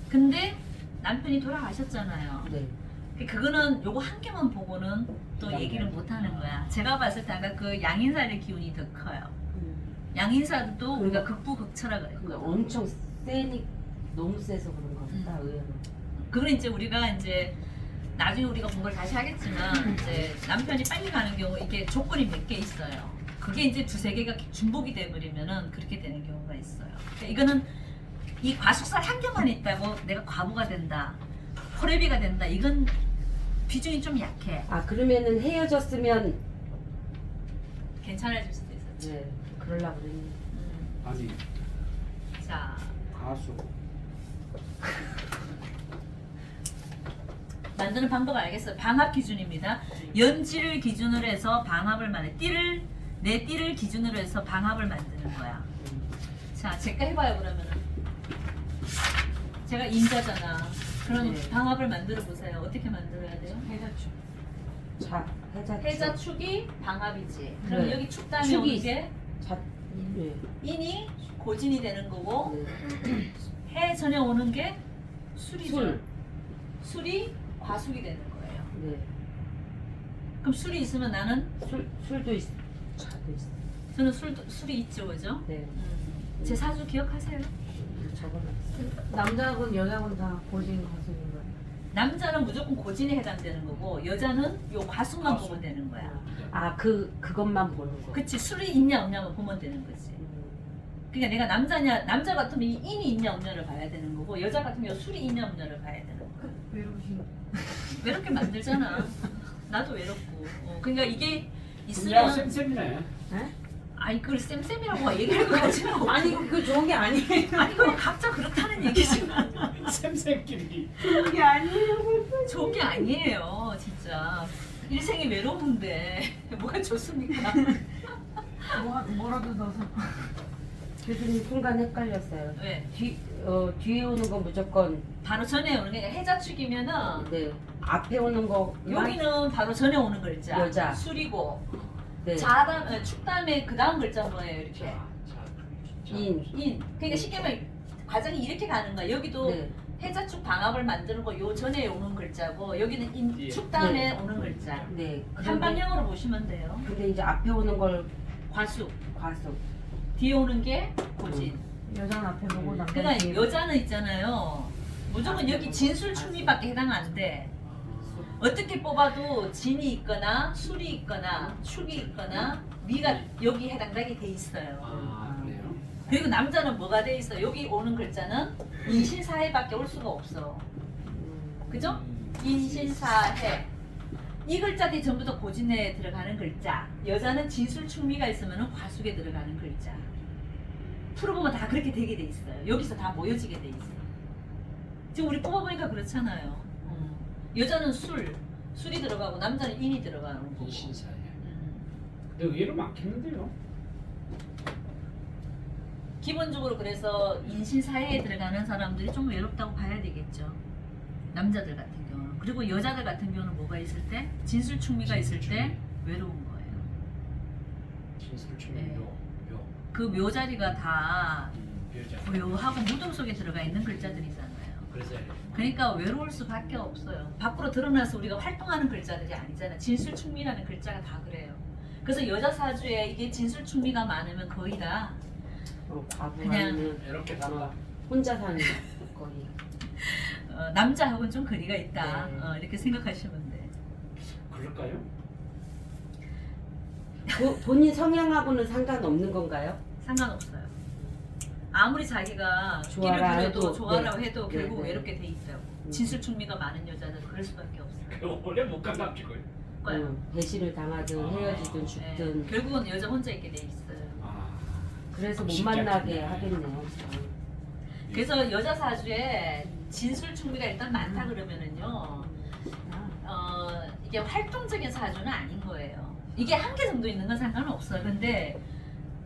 근데 남편이 돌아가셨잖아요. 네. 그거는 요거 한 개만 보고는 또 부담돼. 얘기를 못 하는 거야. 제가 봤을 때 아까 그 양인살의 기운이 더 커요. 양인사도 우리가 극부극처라 근데 그랬거든. 엄청 세니 너무 세서 그런 거 같다. 의외로. 그건 이제 우리가 이제 나중에 우리가 공부를 다시 하겠지만 이제 남편이 빨리 가는 경우 이게 조건이 몇 개 있어요. 그게 이제 두세 개가 중복이 돼버리면은 그렇게 되는 경우가 있어요. 그러니까 이거는 이 과숙살 한 개만 있다고 내가 과부가 된다, 호래비가 된다. 이건 비중이 좀 약해. 아 그러면은 헤어졌으면 괜찮아질 수도 있었지. 네 그럴라 그랬네. 아니 자, 가수. 만드는 방법 알겠어요. 방합 기준입니다. 연지를 기준으로 해서 방합을 내 띠를 기준으로 해서 방합을 만드는 거야. 자, 제가 해봐요 그러면은. 제가 임자잖아. 그럼 네. 방합을 만들어 보세요. 어떻게 만들어야 돼요? 해자축. 자 해자. 해자축이 방합이지. 그럼 네. 여기 축 다음에 축이 오는 게 자. 네. 인이 고진이 되는 거고 네. 해 전에 오는 게 술이죠. 술. 술이 과숙이 되는 거예요. 네. 그럼 술이 있으면 나는 술도 있. 차도 있어. 저는 술이 있죠, 그죠? 네. 제 사주 기억하세요? 적어놨어. 남자분 여자분 다 고진 과숙인 거예요. 남자는 무조건 고진에 해당되는 거고 여자는 요 과숙만 과숙. 보면 되는 거야. 아 그것만 보는 거. 그치, 술이 있냐 없냐만 보면 되는 거지. 그러니까 내가 남자 같으면 이 인이 있냐 없냐를 봐야 되는 거고 여자 같으면 술이 있냐 없냐를 봐야 되는 거야. 외로우신. 외롭게 만들잖아. 나도 외롭고. 그러니까 이게 야 있으면 쌤쌤이네. 아니 그걸 쌤쌤이라고 얘기할 거 같지 마. 아니 그거 좋은 게 아니에요. 아니 그건 각자 그렇다는 얘기지만 쌤쌤끼리. 좋은 게 아니에요. 좋은 게 아니에요, 진짜. 일생이 외로운데 뭐가 좋습니까? 뭐라도 넣어서. 교수님 순간 헷갈렸어요. 왜? 뒤에 오는 건 무조건 바로 전에 오는 게 아니라 해자축이면은 네 앞에 오는 거 여기는 바로 전에 오는 글자. 여자. 술이고 네. 축 다음에 그 다음 글자 뭐예요, 이렇게? 인. 그러니까 쉽게 말하면 과정이 이렇게 가는 거야. 여기도 네. 해자축 방합을 만드는 거 요 전에 오는 글자고 여기는 예. 축 다음에 오는 글자. 네. 한 방향으로 보시면 돼요. 근데 이제 앞에 오는 걸 과숙. 과속. 뒤에 오는 게 고진. 여자는 앞에 보고 남자는 그러니까 뒤에. 여자는 있잖아요. 무조건 여기 진술 충미밖에 해당 안 돼. 어떻게 뽑아도 진이 있거나 술이 있거나 축이 있거나 미가 여기 해당되게 돼 있어요. 아 그래요? 그리고 남자는 뭐가 돼 있어? 여기 오는 글자는 인신사해밖에 올 수가 없어. 그죠? 인신사해. 이 글자들이 전부 다 고진에 들어가는 글자. 여자는 진술 충미가 있으면 과숙에 들어가는 글자. 풀어보면 다 그렇게 되게 돼 있어요. 여기서 다 모여지게 돼 있어. 지금 우리 뽑아보니까 그렇잖아요. 여자는 술이 들어가고 남자는 인이 들어가는 거고. 인신사에. 근데 의외로 많겠는데요? 기본적으로 그래서 인신사회에 들어가는 사람들이 좀 외롭다고 봐야 되겠죠. 남자들 같은 경우는. 그리고 여자들 같은 경우는 뭐가 있을 때? 진술충미가 있을 때 외로운 거예요. 진술충미 네. 묘. 그 묘 자리가 다 묘자. 고요하고 무덤 속에 들어가 있는 글자들이잖아요. 그래서 그러니까 외로울 수밖에 없어요. 밖으로 드러나서 우리가 활동하는 글자들이 아니잖아. 진술충미라는 글자가 다 그래요. 그래서 여자 사주에 이게 진술충미가 많으면 거의 다 과부 그냥 아니면 이렇게 달라. 혼자 사는 거의. 남자하고는 좀 거리가 있다. 네. 이렇게 생각하시면 돼. 그럴까요? 본인 성향하고는 상관없는 건가요? 상관없어요. 아무리 자기가 좋아라 끼를 부려도 해도, 좋아라고 네. 해도 네, 결국 네. 외롭게 돼 있다고. 진술충미가 많은 여자는 그럴 수밖에 없어요. 원래 못 가깝지고요. 배신을 당하든 아, 헤어지든 죽든. 네. 결국은 여자 혼자 있게 돼 있어요. 아. 그래서 못 쉽지 만나게 않겠네. 하겠네요. 그래서 여자 사주에 진술충미가 일단 많다 그러면은요, 이게 활동적인 사주는 아닌 거예요. 이게 한 개 정도 있는 건 상관없어요. 근데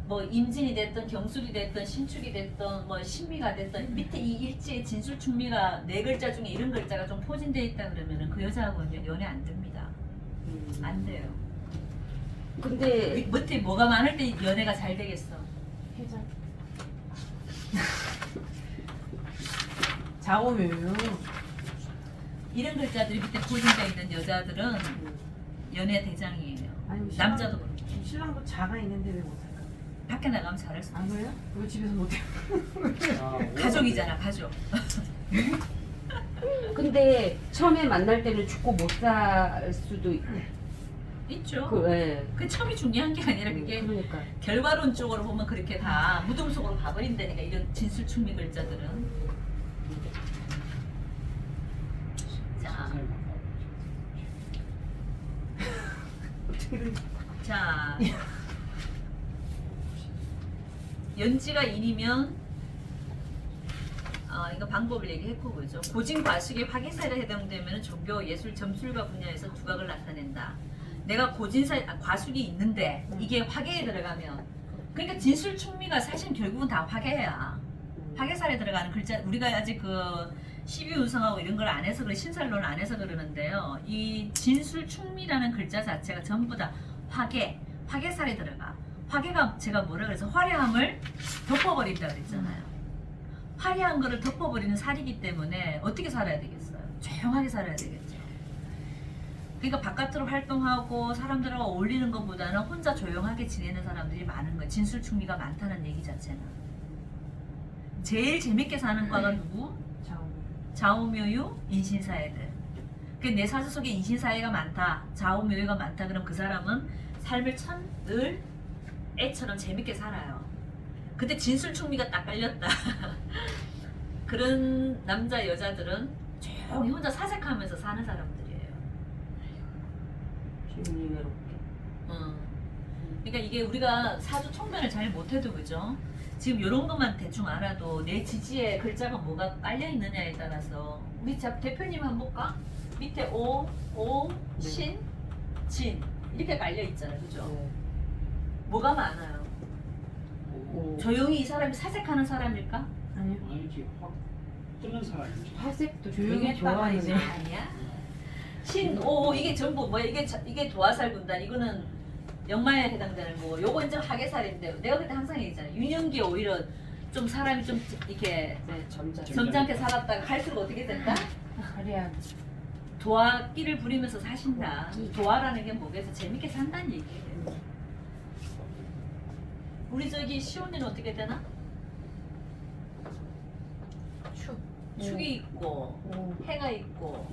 뭐 임진이 됐든 경술이 됐든 신축이 됐든 뭐 신미가 됐든 밑에 이 일지에 진술충미가 네 글자 중에 이런 글자가 좀 포진되어 있다 그러면은 그 여자하고는 연애 안 됩니다. 안 돼요. 근데 밑에 뭐가 많을 때 연애가 잘 되겠어. 해장. 자오묘요. 이런 글자들이 밑에 포진되어 있는 여자들은 연애 대장이에요. 아니 남자도 그렇고. 신랑도 자가 있는데 왜 못할까? 밖에 나가면 잘할 수도 안 있어. 그래요? 왜 집에서 못해요? 아, 가족이잖아, 가족. 근데 처음에 만날 때는 죽고 못 살 수도 있죠. 예. 그 처음이 중요한 게 아니라 그게 그러니까 결과론적으로 보면 그렇게 다 무덤 속으로 가버린다니까 이런 진술충미 글자들은. 자, 자, 연지가 인이면 이거 방법을 얘기했고 그죠. 고진 과식의 화계사에 해당되면 종교, 예술, 점술가 분야에서 두각을 나타낸다. 내가 과숙이 있는데 이게 화계에 들어가면 그러니까 진술충미가 사실 결국은 다 화계야. 화계살에 들어가는 글자 우리가 아직 그 12운성하고 이런 걸 안 해서 그래 신살론 안 해서 그러는데요. 이 진술충미라는 글자 자체가 전부 다 화계살에 들어가. 화계가 제가 뭐라 그래서 화려함을 덮어버린다 그랬잖아요. 화려한 거를 덮어버리는 살이기 때문에 어떻게 살아야 되겠어요? 조용하게 살아야 되겠죠. 그러니까 바깥으로 활동하고 사람들하고 어울리는 것보다는 혼자 조용하게 지내는 사람들이 많은 거예요. 진술충미가 많다는 얘기 자체는. 제일 재밌게 사는 과가 누구? 자오묘. 좌우묘유, 인신사회들. 내 사주 속에 인신사회가 많다, 좌우묘유가 많다. 그럼 그 사람은 삶을 참 늘 애처럼 재밌게 살아요. 근데 진술충미가 딱 깔렸다. 그런 남자 여자들은 조용히 혼자 사색하면서 사는 사람들이에요. 기분이 외롭게. 그러니까 이게 우리가 사주 총변을 잘 못해도 그죠? 지금 이런 것만 대충 알아도 내 지지에 글자가 뭐가 깔려 있느냐에 따라서 우리 대표님 한번 볼까? 밑에 오, 네. 신, 진 이렇게 깔려 있잖아요, 그죠? 네. 뭐가 많아요? 오. 조용히 이 사람이 사색하는 사람일까? 아니요. 아니지 확 뜨는 사람이지. 화색도 조용히 되게 했다가 좋아하는 이제. 아니야. 신, 오 이게 전부 뭐야? 이게 도화살 군단 이거는 역마에 해당되는 거고 요거 이제 화계살인데 내가 그때 항상 얘기했잖아. 유년기에 오히려 좀 사람이 좀 이렇게 네, 점잖. 점잖게 살았다가 갈수록 어떻게 된다? 화려한. 도화끼를 부리면서 사신다. 도화라는 게 뭐겠어? 재밌게 산다는 얘기예요. 우리 저기 시온이는 어떻게 되나? 축. 축이 있고 오. 해가 있고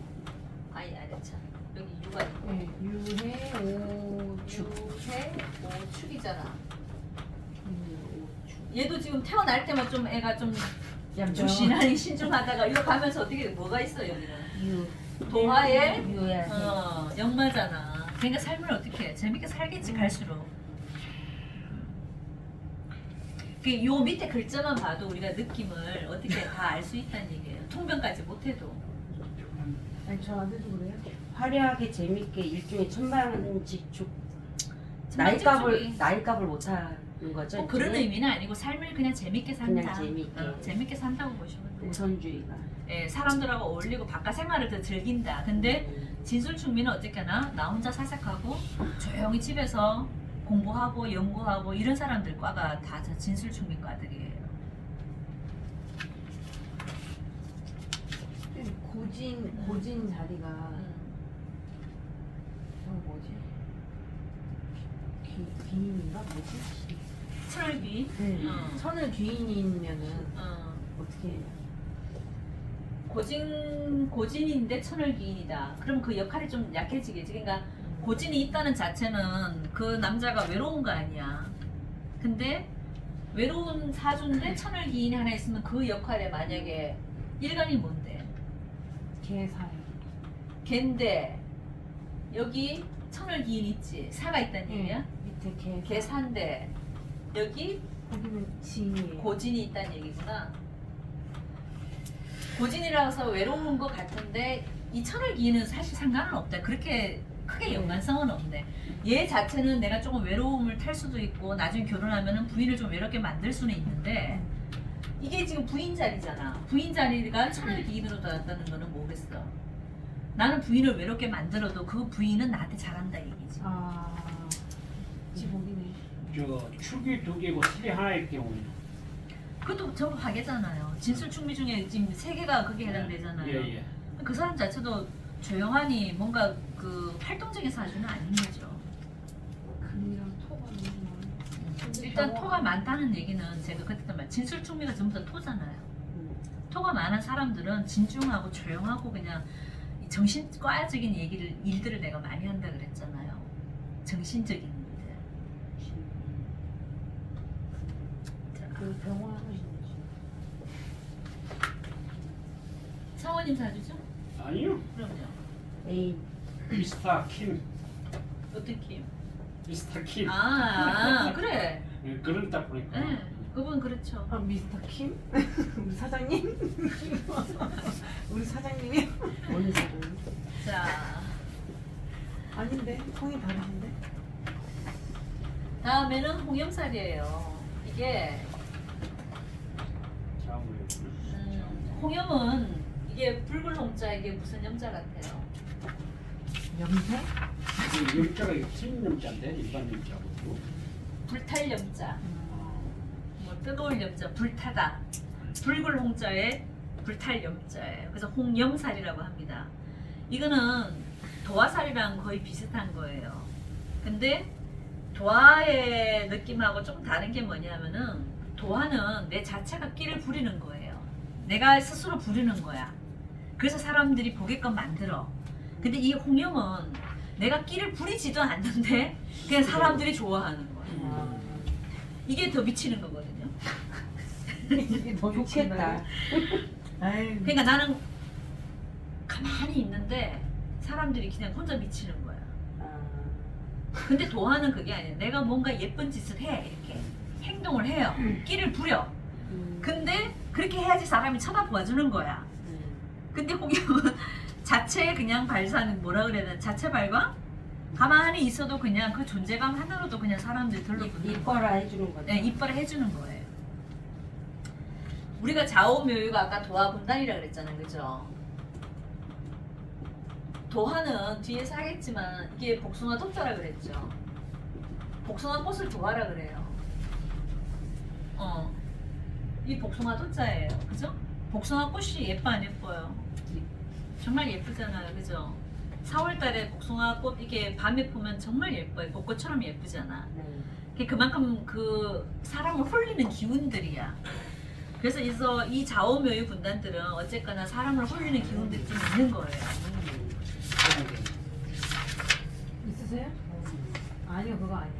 아니 참 여기 유가 있고 네. 유해 오축. 축해 오축이잖아. 얘도 지금 태어날 때만 좀 애가 좀 조신하니 신중하다가 이거 가면서 어떻게 뭐가 있어 여기는 유. 도화에 유야. 역마잖아. 그러니까 삶을 어떻게 해? 재밌게 살겠지 갈수록. 그 요 밑에 글자만 봐도 우리가 느낌을 어떻게 다 알 수 있다는 얘기예요. 통변까지 못해도. 아니 저한테도 그래요? 화려하게 재밌게 일종의 천방지축. 천방지축이. 나이값을 못하는 거죠. 뭐 그런 일종의? 의미는 아니고 삶을 그냥 재밌게 산다. 그냥 재밌게. 재밌게 산다고 보시면 돼요. 우선주의가. 예, 사람들하고 어울리고 바깥 생활을 더 즐긴다. 근데 진술충미는 어떻게나 나 혼자 사색하고 조용히 집에서 공부하고 연구하고 이런 사람들 과가 다 진술충미과들이에요. 고진 자리가 뭐지? 귀인인가 뭐지? 천을귀. 천을 귀인이면은 어떻게 해요? 고진인데 천을귀인이다. 그럼 그 역할이 좀 약해지겠지. 그러니까 고진이 있다는 자체는 그 남자가 외로운 거 아니야. 근데 외로운 사주인데 천을귀인이 하나 있으면 그 역할에 만약에 일간이 뭔데? 개사요. 갠데 여기 천을귀인 있지. 사가 있다는 얘기야? 밑에 개. 개사인데 여기 거기는 진이에요. 고진이 있다는 얘기구나. 고진이라서 외로운 것 같은데 이 천을귀인은 사실 상관은 없다. 그렇게 크게 연관성은 없네. 얘 자체는 내가 조금 외로움을 탈 수도 있고 나중에 결혼하면 부인을 좀 외롭게 만들 수는 있는데 이게 지금 부인 자리잖아. 부인 자리가 천을귀인으로 나왔다는 거는 뭐겠어? 나는 부인을 외롭게 만들어도 그 부인은 나한테 잘한다 얘기지. 지복이네. 저 축이 2개고 술이 하나일 경우는 그것도 전부 화계잖아요. 진술충미 중에 지금 3개가 그게 해당되잖아요. 예. 그 사람 자체도 조용하니 뭔가 그 활동적인 사주는 아닌 거죠. 금이랑 토가 너무 일단 토가 많다는 얘기는 제가 그때 말 진술충미가 전부 다 토잖아요. 토가 많은 사람들은 진중하고 조용하고 그냥 이 정신과적인 일들을 내가 많이 한다 그랬잖아요. 정신적인 일들. 그 병원 하시는지. 사모님 사주죠? 아니요. 그럼요. 에이, 미스터 킴. 어떻게? 미스터 킴. 그래. 예, 그런 딱 보니까. 네, 그분 그렇죠. 미스터 킴? 우리 사장님? 우리 사장님이요? 어느 사람? 자, 아닌데 통이 다르신데? 다음에는 홍염살이에요. 이게 홍염은 이게 붉은 홍자 이게 무슨 염자 같아요? 염색? 염자가 틀린 염자인데 일반 염자고. 불탈 염자. 뭐 뜨거운 염자, 불타다. 붉은 홍자에 불탈 염자예요. 그래서 홍염살이라고 합니다. 이거는 도화살이랑 거의 비슷한 거예요. 근데 도화의 느낌하고 조금 다른 게 뭐냐면은 도화는 내 자체가 끼를 부리는 거예요. 내가 스스로 부리는 거야. 그래서 사람들이 보게끔 만들어. 근데 이 홍염은 내가 끼를 부리지도 않는데 그냥 사람들이 좋아하는 거야. 이게 더 미치는 거거든요. 이게 더 좋겠다. 아유. 그러니까 나는 가만히 있는데 사람들이 그냥 혼자 미치는 거야. 근데 도화는 그게 아니야. 내가 뭔가 예쁜 짓을 해. 이렇게 행동을 해요. 끼를 부려. 근데 그렇게 해야지 사람이 쳐다봐주는 거야. 근데 홍염은 자체 그냥 발산 뭐라 그래야 되나 자체 발광? 가만히 있어도 그냥 그 존재감 하나로도 그냥 사람들이 들러붙는 이뻐라 해주는 거죠. 네, 이빨을 해주는 거예요. 우리가 좌우묘유가 아까 도화 분단이라 그랬잖아요, 그죠? 도화는 뒤에서 하겠지만 이게 복숭아 독자라 그랬죠. 복숭아 꽃을 도화라 그래요. 이 복숭아 독자예요, 그죠? 복숭아 꽃이 예뻐 안 예뻐요? 정말 예쁘잖아요, 그죠? 4월달에 복숭아 꽃 이게 밤에 보면 정말 예뻐요. 벚꽃처럼 예쁘잖아. 그만큼 그 사람을 홀리는 기운들이야. 그래서 이 좌우묘유 분단들은 어쨌거나 사람을 홀리는 기운들이 좀 있는 거예요. 있으세요? 아니요, 그거 아니에요.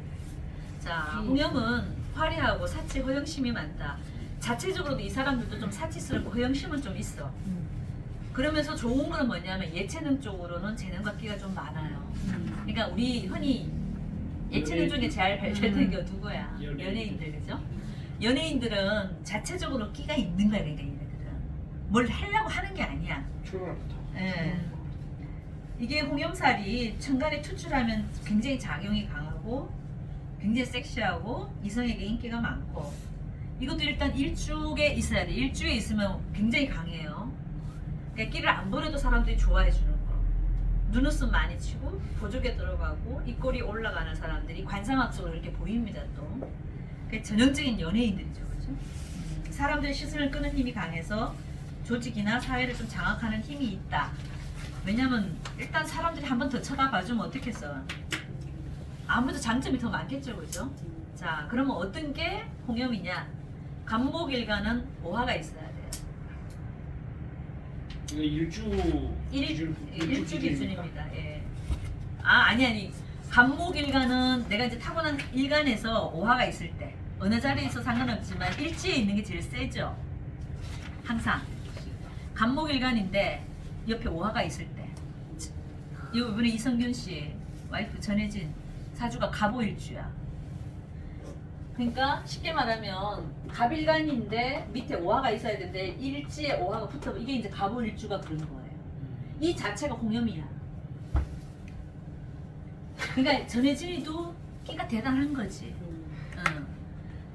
자, 홍염은 화려하고 사치 허영심이 많다. 자체적으로도 이 사람들도 좀 사치스럽고 허영심은 좀 있어. 그러면서 좋은 건 뭐냐면 예체능 쪽으로는 재능과 끼가 좀 많아요. 그러니까 우리 흔히 예체능 중에 잘 발달된 게 누구야? 연예인들, 그죠? 연예인들은 자체적으로 끼가 있는 거야, 그러니까 얘네들은. 뭘 하려고 하는 게 아니야. 출발부터. 예. 이게 홍염살이 천간에 투출하면 굉장히 작용이 강하고 굉장히 섹시하고 이성에게 인기가 많고 이것도 일단 일주에 있어야 돼. 일주에 있으면 굉장히 강해요. 그러니까 끼를 안 부려도 사람들이 좋아해 주는 거. 눈웃음 많이 치고 보조개 들어가고 입꼬리 올라가는 사람들이 관상학적으로 이렇게 보입니다. 또 그 전형적인 연예인들이죠, 그죠? 사람들의 시선을 끄는 힘이 강해서 조직이나 사회를 좀 장악하는 힘이 있다. 왜냐면 일단 사람들이 한 번 더 쳐다봐주면 어떻겠어? 아무래도 장점이 더 많겠죠, 그죠? 자, 그러면 어떤 게 홍염이냐? 간목일간은 오화가 있어야 돼요. 이거 일주 기준 일주 기준입니다. 예. 아니. 간목일간은 내가 이제 타고난 일간에서 오화가 있을 때 어느 자리에 있어 상관없지만 일지에 있는 게 제일 세죠. 항상 간목일간인데 옆에 오화가 있을 때. 이번에 이성균 씨 와이프 전혜진 사주가 갑오일주야. 그러니까 쉽게 말하면 갑일간인데 밑에 오화가 있어야 되는데 일지에 오화가 붙어 이게 이제 갑오일주가 그런 거예요. 이 자체가 홍염이야. 그러니까 전혜진이도 끼가 대단한 거지. 응.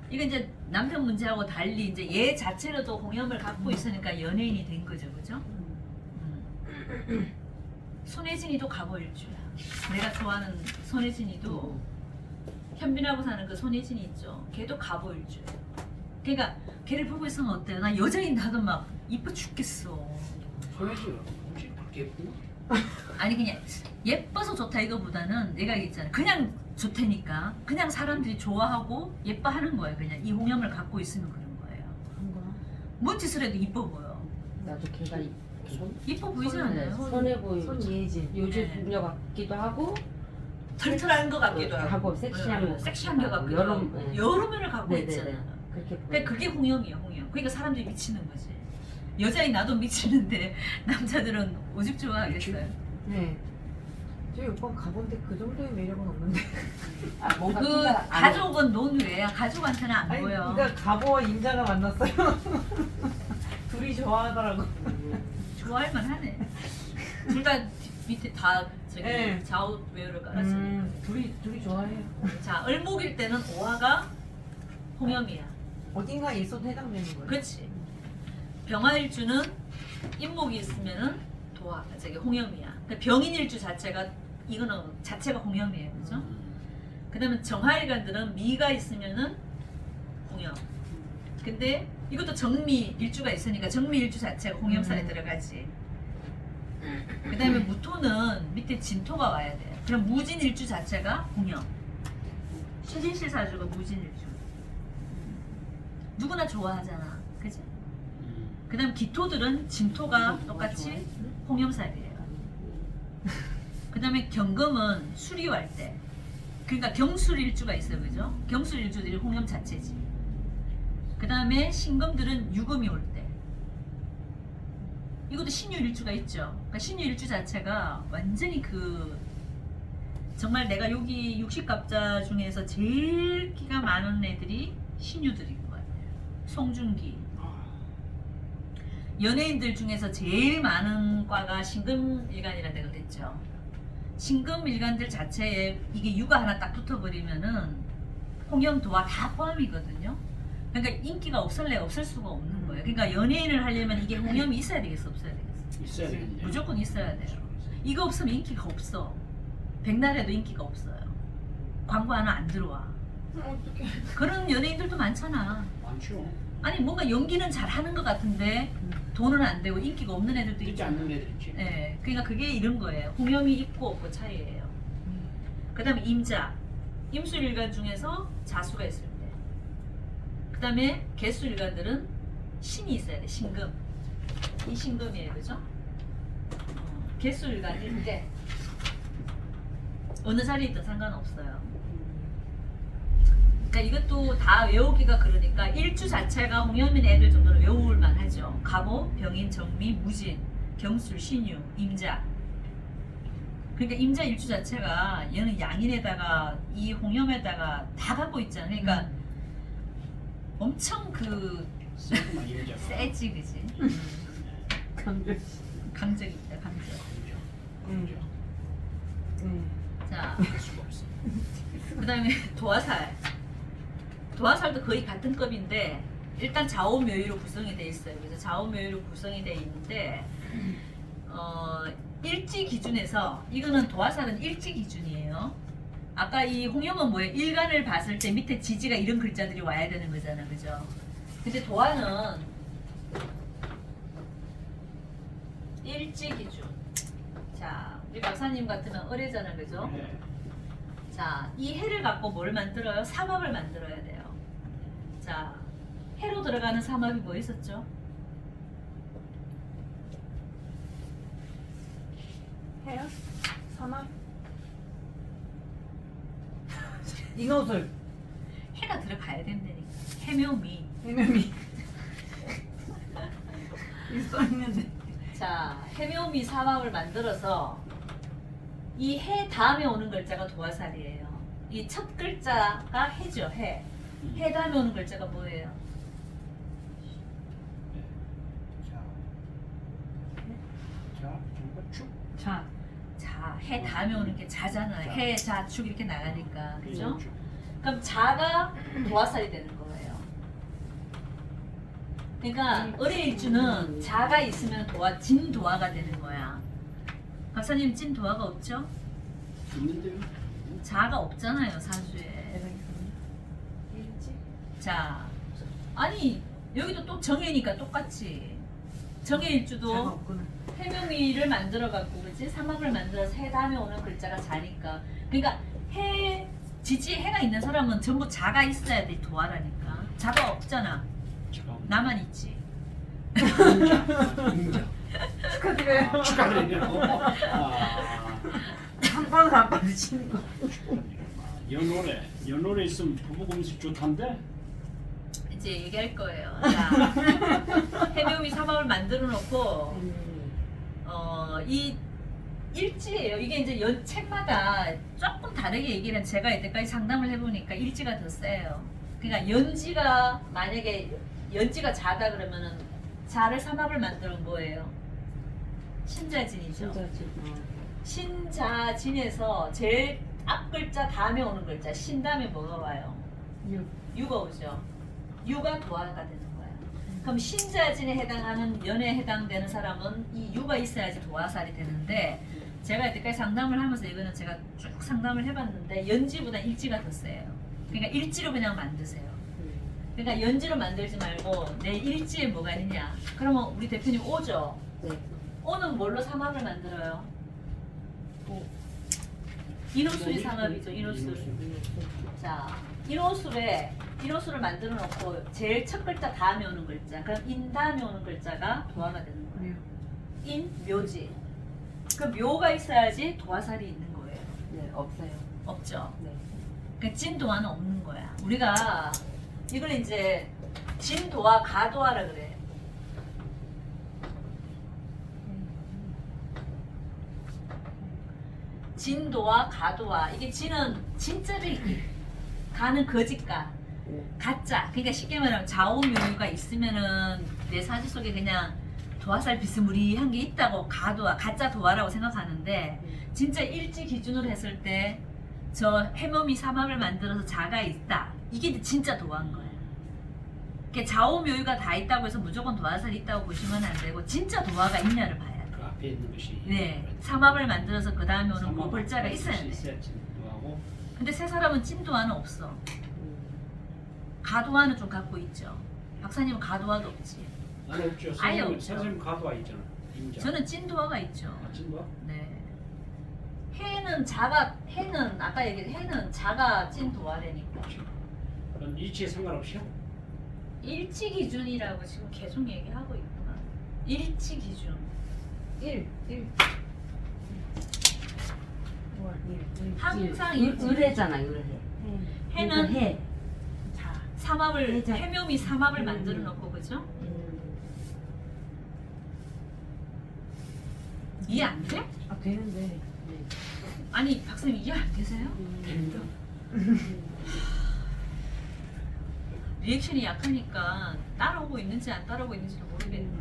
이건 이제 남편 문제하고 달리 이제 얘 자체로도 홍염을 갖고 있으니까 연예인이 된 거죠, 그죠? 손혜진이도 갑오일주야. 내가 좋아하는 손혜진이도 현빈하고 사는 그 손혜진이 있죠. 걔도 갑오일주야. 그러니까 걔를 보고 있으면 어때요? 나 여자인 나도 막 이뻐 죽겠어. 소혜지가 혹시 그렇게 예쁘나? 아니 그냥 예뻐서 좋다 이거보다는 내가 있잖아. 그냥 좋다니까. 그냥 사람들이 좋아하고 예뻐하는 거예요. 그냥 이 홍염을 갖고 있으면 그런 거예요. 뭔 짓을 해도 이뻐 보여. 나도 걔가 이뻐 보이지 않아요? 선해 보이고 손예진. 요즘 네. 분녀 같기도 하고 털털한 거 같기도 하고 섹시한 거 섹시한 거 같기도 하고 네. 여러 면을 갖고 네네네. 있잖아. 그렇게 그러니까 그게 홍염이에요, 홍염. 그러니까 사람들이 미치는 거지. 여자인 나도 미치는데 남자들은 오직 좋아하겠어요. 네. 저희 오빠 가본데 그 정도의 매력은 없는데. 아, 뭔가 그 끼가 안 가족은 논외야. 가족한테는 안 아니, 보여. 그러니까 가보와 임자가 만났어요. 둘이 좋아하더라고. 좋아할 만하네. 둘 다 밑에 다 저기 네. 좌우 외우를 깔았으니까. 둘이 좋아해요. 자, 을목일 때는 오화가 홍염이야. 어딘가에 있어도 해당되는 거예요. 그렇지. 병화일주는 임목이 있으면은 저기 홍염이야. 근데 병인일주 자체가 이거는 자체가 홍염이에요, 그죠? 그다음에 정화일간들은 미가 있으면은 홍염. 근데 이것도 정미 일주가 있으니까 정미 일주 자체가 홍염살에 들어가지. 그다음에 무토는 밑에 진토가 와야 돼. 그럼 무진 일주 자체가 홍염. 최진실 사주가 무진 일주. 누구나 좋아하잖아, 그지? 그다음 기토들은 진토가 똑같이 홍염살이에요. 그다음에 경금은 수리할 때, 그러니까 경술일주가 있어요, 그죠? 경술일주들이 홍염 자체지. 그다음에 신금들은 유금이 올 때. 이것도 신유일주가 있죠. 그러니까 신유일주 자체가 완전히 정말 내가 여기 60갑자 중에서 제일 끼가 많은 애들이 신유들인 것 같아요. 송중기. 연예인들 중에서 제일 많은 과가 신금일간이라는 데가 됐죠. 신금일간들 자체에 이게 유가 하나 딱 붙어버리면은 홍염도화 다 포함이거든요. 그러니까 인기가 없을래 없을 수가 없는 거예요. 그러니까 연예인을 하려면 이게 홍염이 있어야 되겠어, 없어야 되겠어? 있어야 되겠네. 무조건 있어야 돼요. 이거 없으면 인기가 없어. 백날에도 인기가 없어요. 광고 하나 안 들어와. 어떡해. 그런 연예인들도 많잖아. 많죠. 아니 뭔가 연기는 잘하는 것 같은데 돈은 안 되고 인기가 없는 애들도 있지 있죠. 않는 애들 있지. 예, 그러니까 그게 이런 거예요. 홍염이 있고 없고 차이예요. 그다음에 임자, 임수일간 중에서 자수가 있을 때. 그다음에 개수일간들은 신이 있어야 돼. 신금. 이 신금이에요, 그죠? 개수일간일 때 어느 자리에 있든 상관없어요. 그러니까 이것도 다 외우기가 그러니까 일주 자체가 홍염인 애들 정도는 외울만 하죠. 갑오, 병인, 정미, 무진, 경술, 신유, 임자. 그러니까 임자 일주 자체가 얘는 양인에다가 이 홍염에다가 다 갖고 있잖아. 그러니까 엄청 세구만 이래잖아. 세지, 그지? 강조. 강적이다, 강적. 그죠. 자, 할 수가 없어. 그다음에 도화살. 도화살도 거의 같은 급인데 일단 좌우묘유로 구성이 돼 있어요. 그래서 좌우묘유로 구성이 돼 있는데 일지 기준에서 이거는 도화살은 일지 기준이에요. 아까 이 홍염은 뭐예요? 일간을 봤을 때 밑에 지지가 이런 글자들이 와야 되는 거잖아, 그죠? 근데 도화는 일지 기준. 자, 우리 박사님 같으면 을해잖아, 그죠? 네. 자, 이 해를 갖고 뭘 만들어요? 삼합을 만들어야 돼요. 자, 해로 들어가는 삼합이 뭐 있었죠? 해요? 삼합? 인호술. 해가 들어가야 된다니까. 해묘미. 해명이. 써있는데. 자, 해묘미 삼합을 만들어서 이 해 다음에 오는 글자가 도화살이에요. 이 첫 글자가 해죠, 해. 해 다음에 오는 글자가 뭐예요? 자, 뭔가 축. 자. 자, 해 다음에 오는 게 자잖아요. 자. 해, 자, 축 이렇게 나가니까. 그죠? 축. 그럼 자가 도화살이 되는 거예요. 그러니까 을의일주는 자가 있으면 진도화가 되는 거야. 박사님 진도화가 없죠? 있는데요? 자가 없잖아요, 사주에. 대박이 일지? 자, 아니 여기도 또 정해니까 똑같이. 정해일주도 자가 없구나. 해명이를 만들어 갖고 그치? 삼합을 만들어서 해 다음에 오는 글자가 자니까. 그러니까 해 지지에 해가 있는 사람은 전부 자가 있어야 돼 도화라니까. 자가 없잖아. 잠깐만. 나만 있지. 인자. 축하드려요. 축하드려요. 아, 한 번은 안 받으시는 거. 축하드려요. 연월에 있으면 부부금식 좋단데. 이제 얘기할 거예요. 자, 해묘미 삼합을 만들어 놓고 이 일지예요. 이게 이제 책마다 조금 다르게 얘기는 제가 이때까지 상담을 해보니까 일지가 더 세요. 그러니까 연지가 만약에 연지가 자다 그러면은 자를 삼합을 만드는 거예요. 신자진이죠. 신자진에서 제일 앞 글자 다음에 오는 글자 신 다음에 뭐가 와요? 유가 오죠. 유가 도화가 되는 거예요. 그럼 신자진에 해당하는 연에 해당되는 사람은 이 유가 있어야지 도화살이 되는데 제가 이때까지 상담을 하면서 이거는 제가 쭉 상담을 해봤는데 연지보다 일지가 더 세요. 그러니까 일지로 그냥 만드세요. 그러니까 연지로 만들지 말고 내 일지에 뭐가 있냐. 그러면 우리 대표님 오죠. 네. 오는 뭘로 삼합을 만들어요? 인호술이 삼합이죠. 인호술. 자, 인호술을 만들어 놓고 제일 첫 글자 다음에 오는 글자. 그럼 인 다음에 오는 글자가 도화가 되는 거예요. 인, 묘지. 그 묘가 있어야지 도화살이 있는 거예요. 네, 없어요. 없죠. 네. 그러니까 진도화는 없는 거야. 우리가 이걸 이제 진도화, 가도화라 그래. 진도화, 가도화. 이게 진은 진짜를 가는 거짓가. 네. 가짜. 그러니까 쉽게 말하면 좌우묘유가 있으면은 내 사주 속에 그냥 도화살 비스무리한 게 있다고 가도화, 가짜 도화라고 생각하는데 진짜 일지 기준으로 했을 때 저 해몸이 삼합을 만들어서 자가 있다. 이게 진짜 도화인 거예요. 그러니까 좌우묘유가 다 있다고 해서 무조건 도화살이 있다고 보시면 안 되고 진짜 도화가 있냐를 봐야 돼. 그 앞에 있는 것이. 네, 삼합을 만들어서 그 다음에 오는 그 글자가 있어야 돼. 진도하고. 근데 세 사람은 진도화는 없어. 가도화는 좀 갖고 있죠. 박사님은 가도화도 없지. 나는 없죠. 아예 선생님, 없죠. 선생님 가도와 있잖아. 임자. 저는 진도화가 있죠. 아, 진도와? 네. 해는 아까 얘기한 해는 자가 진도화라니까. 그럼 일치에 상관없이요? 일치 기준이라고 지금 계속 얘기하고 있구나. 일치 기준. 1. 항상 일치. 의뢰잖아, 의뢰. 해는 해. 자. 삼합을 해자. 해묘미 삼합을 만들어 놓고 그죠? 이해 안 돼? 아 되는데. 아니 박사님 이해 안 되세요? 됩니다. 리액션이 약하니까 따라오고 있는지 안 따라오고 있는지도 모르겠네.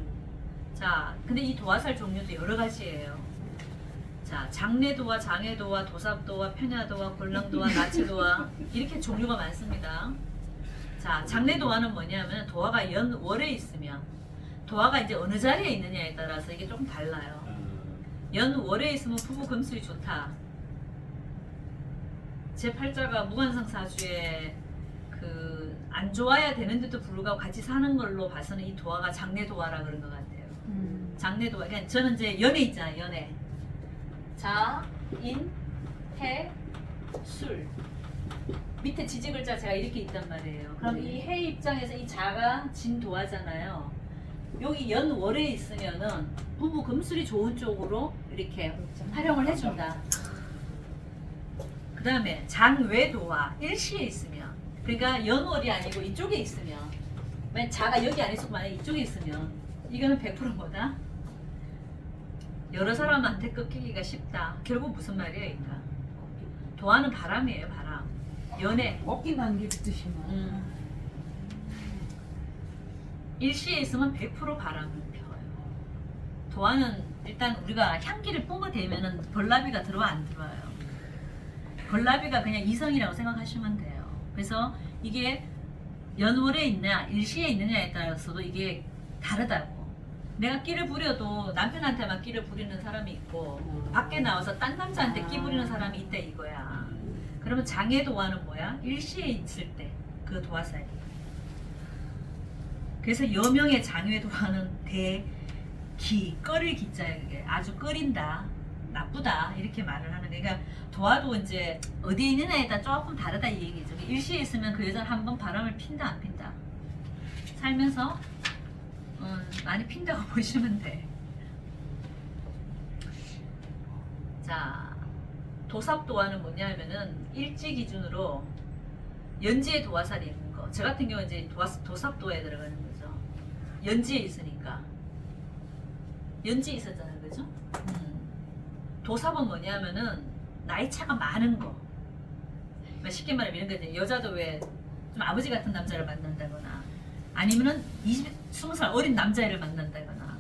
자, 근데 이 도화살 종류도 여러 가지예요. 자, 장내도화, 장애도화, 도삽도화, 편야도화, 골랑도화, 나치도화 이렇게 종류가 많습니다. 자, 장내도화는 뭐냐면 도화가 월에 있으면 도화가 이제 어느 자리에 있느냐에 따라서 이게 조금 달라요. 연월에 있으면 부부 금술이 좋다. 제 팔자가 무관상사주에 그 안 좋아야 되는데도 불구하고 같이 사는 걸로 봐서는 이 도화가 장래도화라 그런 것 같아요. 장래도화. 그러니까 저는 이제 연애 있잖아요. 연애. 자, 인, 해, 술. 밑에 지지 글자 제가 이렇게 있단 말이에요. 그럼 이 해 입장에서 이 자가 진도화잖아요. 여기 연월에 있으면은 부부 금술이 좋은 쪽으로 이렇게 활용을 해준다. 그 다음에 장외도화 일시에 있으면, 그러니까 연월이 아니고 이쪽에 있으면, 만약 자가 여기 안 있고 만약 이쪽에 있으면 이거는 100% 뭐다? 여러 사람한테 꺾이기가 쉽다. 결국 무슨 말이에요, 그러니까 도화는 바람이에요, 바람. 연애. 꺾인다는 게 뜻이구나. 일시에 있으면 100% 바람을 펴요. 도화는 일단 우리가 향기를 뿜어대면은 벌나비가 들어와 안 들어와요. 벌나비가 그냥 이성이라고 생각하시면 돼요. 그래서 이게 연월에 있냐 일시에 있느냐에 따라서도 이게 다르다고. 내가 끼를 부려도 남편한테만 끼를 부리는 사람이 있고 밖에 나와서 딴 남자한테 끼 부리는 사람이 있다 이거야. 그러면 장애도화는 뭐야? 일시에 있을 때 그 도화살이. 그래서 여명의 장외도화는 대기, 끓일 기자예요. 그게 아주 끓인다, 나쁘다 이렇게 말을 하는. 그러니까 도화도 이제 어디에 있느냐에 따라 조금 다르다 이 얘기죠. 일시에 있으면 그 여자는 한번 바람을 핀다 안 핀다. 살면서 많이 핀다고 보시면 돼. 자, 도삽도화는 뭐냐면은 일지 기준으로 연지에 도화살이 있는 거. 저 같은 경우는 이제 도삽도화에 들어가는 거죠. 연지에 있으니까. 연지에 있었잖아요, 그죠? 도삽은 뭐냐면은 나이 차가 많은 거. 쉽게 말하면 이런 거지. 여자도 왜 좀 아버지 같은 남자를 만난다거나, 아니면은 20살 어린 남자애를 만난다거나,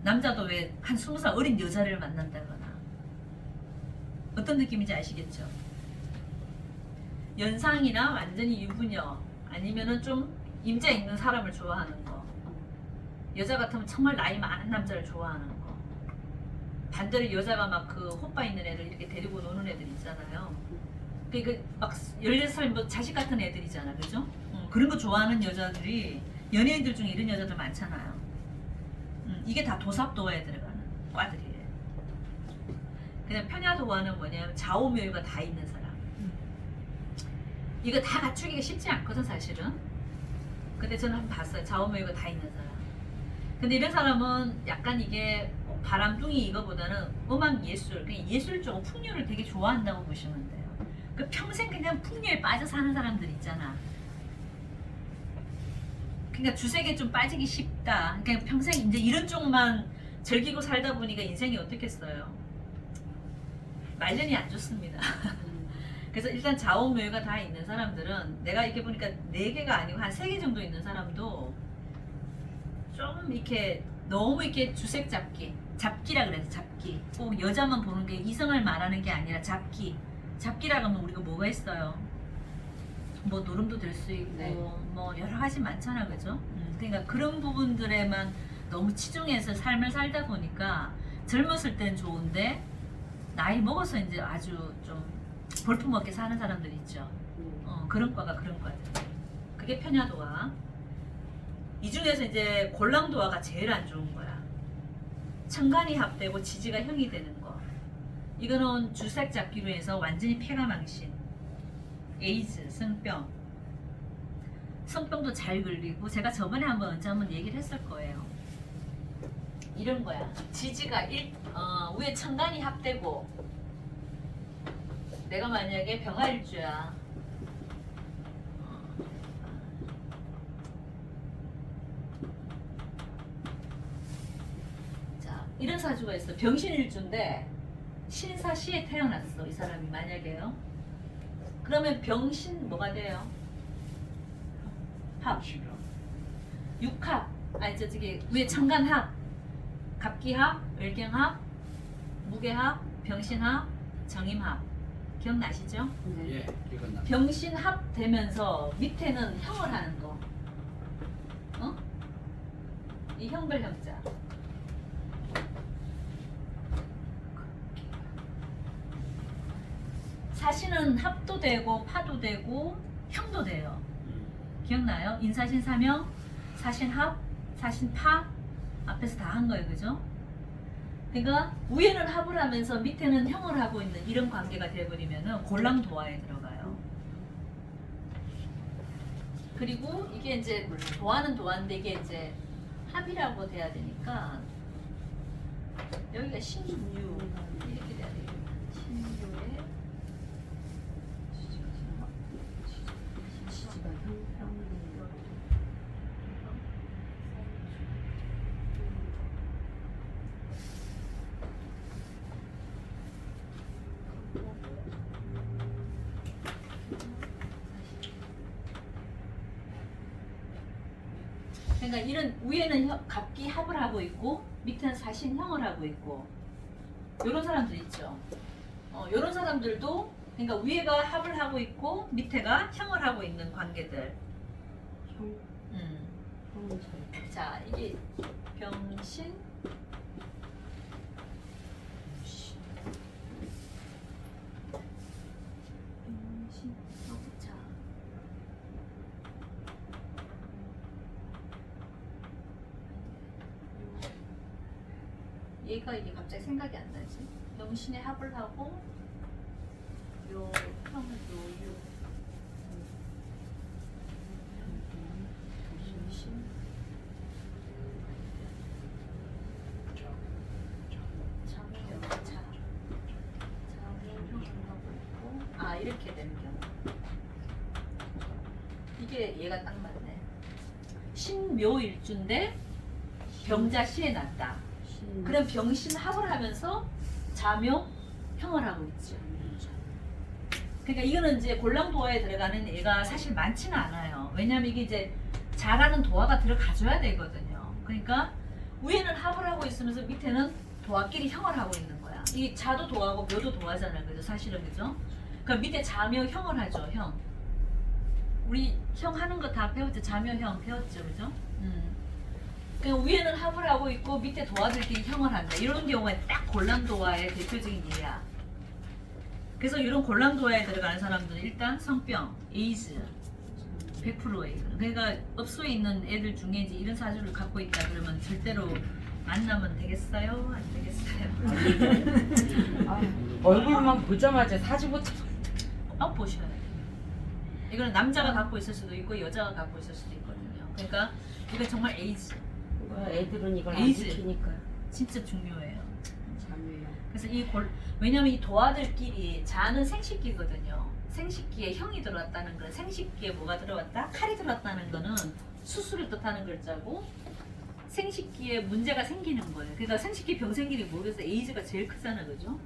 남자도 왜 한 20살 어린 여자를 만난다거나. 어떤 느낌인지 아시겠죠? 연상이나 완전히 유부녀, 아니면은 좀 임자 있는 사람을 좋아하는 거. 여자 같으면 정말 나이 많은 남자를 좋아하는 거. 반대로 여자가 막 그 호빠 있는 애들 이렇게 데리고 노는 애들 있잖아요. 그 막 16살 뭐 자식 같은 애들이잖아, 그죠? 그런 거 좋아하는 여자들이, 연예인들 중에 이런 여자들 많잖아요. 이게 다 도삽도화에 들어가는 과들이에요. 그냥 편야도화는 뭐냐면 좌우묘유가 다 있는 사람. 이거 다 갖추기가 쉽지 않거든 사실은. 근데 저는 한번 봤어요. 좌우묘유가 다 있는 사람. 근데 이런 사람은 약간 이게 바람둥이 이거보다는 음악 예술, 그냥 예술 쪽 풍류를 되게 좋아한다고 보시면 돼요. 그 평생 그냥 풍류에 빠져 사는 사람들 있잖아. 그러니까 주색에 좀 빠지기 쉽다. 그러니까 평생 이제 이런 쪽만 즐기고 살다 보니까 인생이 어떻겠어요? 말년이 안 좋습니다. 그래서 일단 좌우묘유가 다 있는 사람들은, 내가 이렇게 보니까 4개가 아니고 한 3개 정도 있는 사람도 좀 이렇게 너무 이렇게 주색 잡기라 그래서 잡기. 꼭 여자만 보는 게 이성을 말하는 게 아니라 잡기. 잡기라고 하면 우리가 뭐가 있어요? 뭐 노름도 될 수 있고, 네. 뭐 여러 가지 많잖아, 그죠? 그러니까 그런 부분들에만 너무 치중해서 삶을 살다 보니까 젊었을 땐 좋은데 나이 먹어서 이제 아주 좀 볼품없게 사는 사람들 있죠. 그런 과가 그런 과들. 그게 편야도화. 이 중에서 이제 골랑도화가 제일 안 좋은 거야. 천간이 합되고 지지가 형이 되는 거. 이거는 주색 잡기로 해서 완전히 폐가망신, 에이즈, 성병. 성병도 잘 걸리고, 제가 저번에 언제 한번 얘기를 했을 거예요. 이런 거야. 지지가 위에 천간이 합되고, 내가 만약에 병화일주야. 자, 이런 사주가 있어. 병신일주인데 신사시에 태어났어, 이 사람이 만약에요. 그러면 병신 뭐가 돼요? 합. 육합. 아니 저기 위에 천간합, 갑기합, 을경합, 무게합, 병신합, 정임합. 기억나시죠? 예, 이건 나. 병신합 되면서 밑에는 형을 하는 거. 이 형벌형자. 사신은 합도 되고 파도 되고 형도 돼요. 음. 기억나요? 인사신 사명, 사신합, 사신파 앞에서 다 한 거예요, 그죠? 그러니까 위에는 합을 하면서 밑에는 형을 하고 있는 이런 관계가 되어버리면은 골랑도화에 들어가요. 그리고 이게 이제 도화는 도화인데 이게 이제 합이라고 돼야 되니까 여기가 신유 이렇게 돼야 되겠다. 신유에 지지가 형. 그러니까 이런 위에는 갑기 합을 하고 있고 밑에는 사신형을 하고 있고 이런 사람들 있죠. 이런 사람들도 그러니까 위에가 합을 하고 있고 밑에가 형을 하고 있는 관계들. 형. 형은 잘. 자 이게 병신 병신 자 얘가 이게 갑자기 생각이 안 나지? 병신에 합을 하고 요 형은 요유 병신 이렇게 되는 경우 이게 얘가 딱 맞네. 신묘일주인데 병자시에 났다. 그럼 병신 합을 하면서 자묘 형을 하고 있죠. 그러니까 이거는 이제 골랑도화에 들어가는 애가 사실 많지는 않아요. 왜냐면 이게 이제 잘하는 도화가 들어가줘야 되거든요. 그러니까 위에는 합을 하고 있으면서 밑에는 도화끼리 형을 하고 있는 거야. 이게 자도 도화고 묘도 도화잖아요. 그죠? 사실은 그죠? 그럼 밑에 자묘 형을 하죠. 형. 우리 형 하는 거 다 배웠죠. 자묘 형 배웠죠. 그죠? 그러니까 위에는 합을 하고 있고 밑에 도화들끼리 형을 한다. 이런 경우에 딱 골랑도화의 대표적인 예야. 그래서 이런 골랑도화에 들어가는 사람들은 일단 성병, 에이즈 100%예요. 그러니까 업소에 있는 애들 중에 이제 이런 사주를 갖고 있다 그러면 절대로 만나면 되겠어요? 안 되겠어요? 얼굴만 보자마자 사지부터. 보셔야 돼요. 이거는 남자가 갖고 있을 수도 있고 여자가 갖고 있을 수도 있거든요. 그러니까 이건 정말 에이즈. 애들은 이걸 안 에이즈. 지키니까. 진짜 중요해요. 잠이에요. 그래서 왜냐면 이 도화들끼리 자는 생식기거든요. 생식기에 형이 들어왔다는 건 생식기에 뭐가 들어왔다? 칼이 들어왔다는 거는 수술을 뜻하는 글자고 생식기에 문제가 생기는 거예요. 그러니까 생식기 병 생기는 모르겠어. 에이즈가 제일 크잖아, 그죠?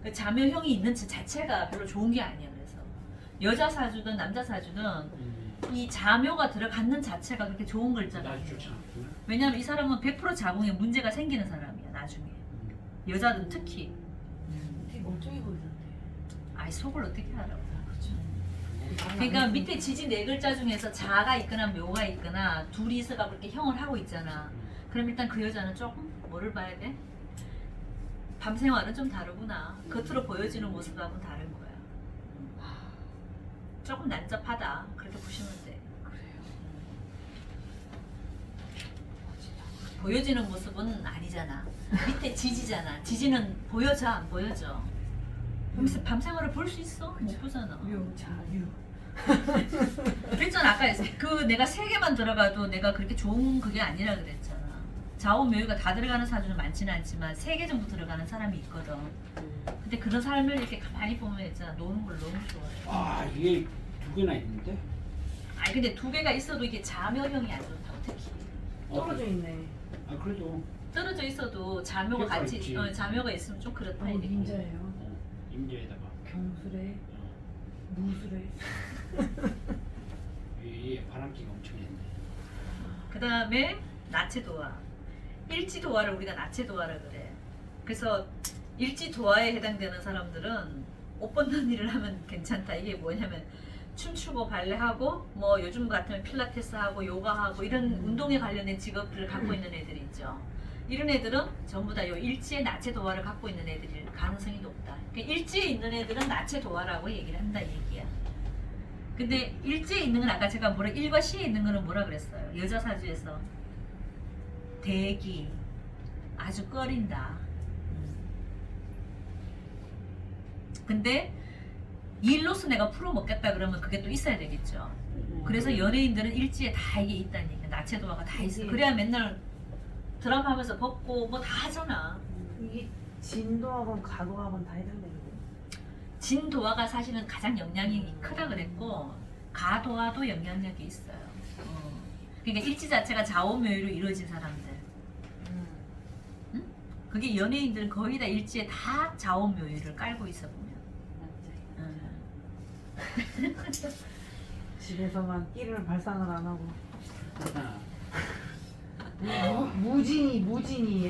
그러니까 자묘형이 있는 자체가 별로 좋은 게 아니야. 그래서 여자 사주든 남자 사주든 이 자묘가 들어가는 자체가 그렇게 좋은 글자가 나도 아니에요. 좋지 않구나. 왜냐면 이 사람은 100% 자궁에 문제가 생기는 사람이야. 나중에 여자든 특히. 되게 멀쩡해 보이는데. 아이 속을 어떻게 알아? 그렇죠. 그러니까 밑에 지지 네 글자 중에서 자가 있거나 묘가 있거나 둘이서가 그렇게 형을 하고 있잖아. 그럼 일단 그 여자는 조금 뭐를 봐야 돼? 밤생활은 좀 다르구나. 겉으로 보여지는 모습하고는 다른 거야. 조금 난잡하다. 그렇게 보시면 돼. 보여지는 모습은 아니잖아. 밑에 지지잖아. 지지는 보여져 안 보여져? 그래서 밤생활을 볼 수 있어? 못 보잖아. 묘자유. 그랬잖아 아까 그 내가 세 개만 들어가도 내가 그렇게 좋은 그게 아니라 그랬잖아. 좌우묘유가 다 들어가는 사주는 많지는 않지만 3개 정도 들어가는 사람이 있거든. 근데 그런 사람을 이렇게 가만히 보면 있잖아 노는 걸 너무 좋아해. 아 이게 2개나 있는데? 아니 근데 2개가 있어도 이게 자묘형이 안 좋다고 특히. 떨어져 있네. 아 그래도 떨어져 있어도 자묘가 효과가 같이 있지. 자묘가 있으면 좀 그렇다 이렇게. 임자예요. 임자에다가 경술에 무술에. 이 바람기가 엄청 있네. 그 다음에 나체도화. 일지도화를 우리가 나체도화라 그래. 그래서 일지도화에 해당되는 사람들은 옷 벗는 일을 하면 괜찮다. 이게 뭐냐면 춤추고 발레하고 뭐 요즘 같으면 필라테스하고 요가하고 이런 운동에 관련된 직업들을 갖고 있는 애들이 있죠. 이런 애들은 전부 다 요 일지의 나체 도화를 갖고 있는 애들일 가능성이 높다. 그러니까 일지에 있는 애들은 나체 도화라고 얘기를 한다 이 얘기야. 근데 일지에 있는 건 아까 제가 뭐라 일과 시에 있는 거는 뭐라 그랬어요? 여자 사주에서 대기 아주 꺼린다. 근데 일로서 내가 풀어먹겠다 그러면 그게 또 있어야 되겠죠. 그래서 연예인들은 일지에 다 이게 있다는 얘기야. 나체 도화가 다 있어. 그래야 맨날 드라마 하면서 벗고 뭐 다 하잖아. 이게 진도학원 가도학원 다 해당되는 거예요? 진도화가 사실은 가장 영향이 크다 그랬고 가도화도 영향력이 있어요. 그러니까 일지 자체가 좌우묘유로 이루어진 사람들. 그게 연예인들은 거의 다 일지에 다 좌우묘유를 깔고 있어 보면. 집에서만 끼를 발산을 안 하고 무진이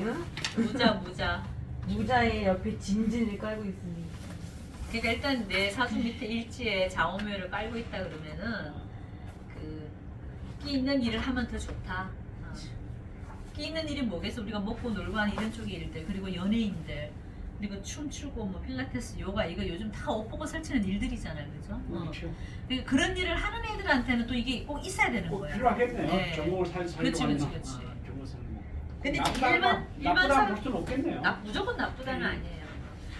응? 무자. 무자의 옆에 진진을 깔고 있으니 그러니까 일단 내 사주 밑에 일지에 좌우묘를 깔고 있다 그러면은 그 끼 있는 일을 하면 더 좋다. 끼 있는 일이 뭐겠어? 우리가 먹고 놀고 하는 이런 쪽의 일들, 그리고 연예인들, 그리고 춤추고 뭐 필라테스, 요가 이거 요즘 다 옷 보고 설치는 일들이잖아요, 그죠? 그렇죠. 그러니까 그런 일을 하는 애들한테는 또 이게 꼭 있어야 되는 꼭 거야. 필요하겠네요. 네. 전공을 살려고 그렇지, 하면. 그렇지. 전공을 살려고. 근데 나쁘다고 일반 사람 볼 수는 없겠네요. 무조건 나쁘다는 아니에요.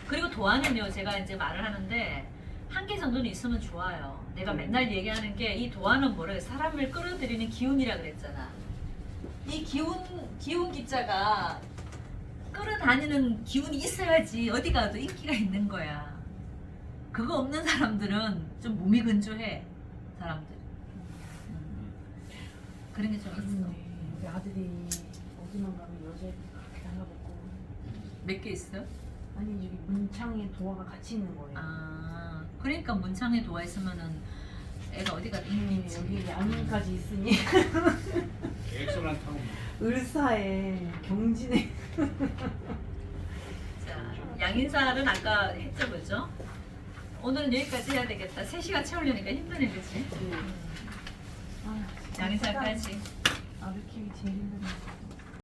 그리고 도화는요, 제가 이제 말을 하는데 한 개 정도는 있으면 좋아요. 내가 맨날 얘기하는 게 이 도화는 뭐래? 사람을 끌어들이는 기운이라 그랬잖아. 이 기운 기자가 끌어다니는 기운이 있어야지 어디 가도 인기가 있는 거야. 그거 없는 사람들은 좀 무미건조해 사람들. 그런 게 좀 있어. 우리 아들이 어디만 가면 여자애들 그렇게 달라붙고 몇 개 있어? 아니 여기 문창에 도화가 같이 있는 거예요. 아, 그러니까 문창에 도화 있으면은 애가 어디 가도 힘이 있지. 여기 양인까지 있으니 엑셀런트하고 을사에 경진에 자, 양인살은 아까 했죠, 그죠? 오늘은 여기까지 해야 되겠다. 3시간 채우려니까 힘드네, 그치? 아, 양인살까지. 아들 키우기 제일 힘드네.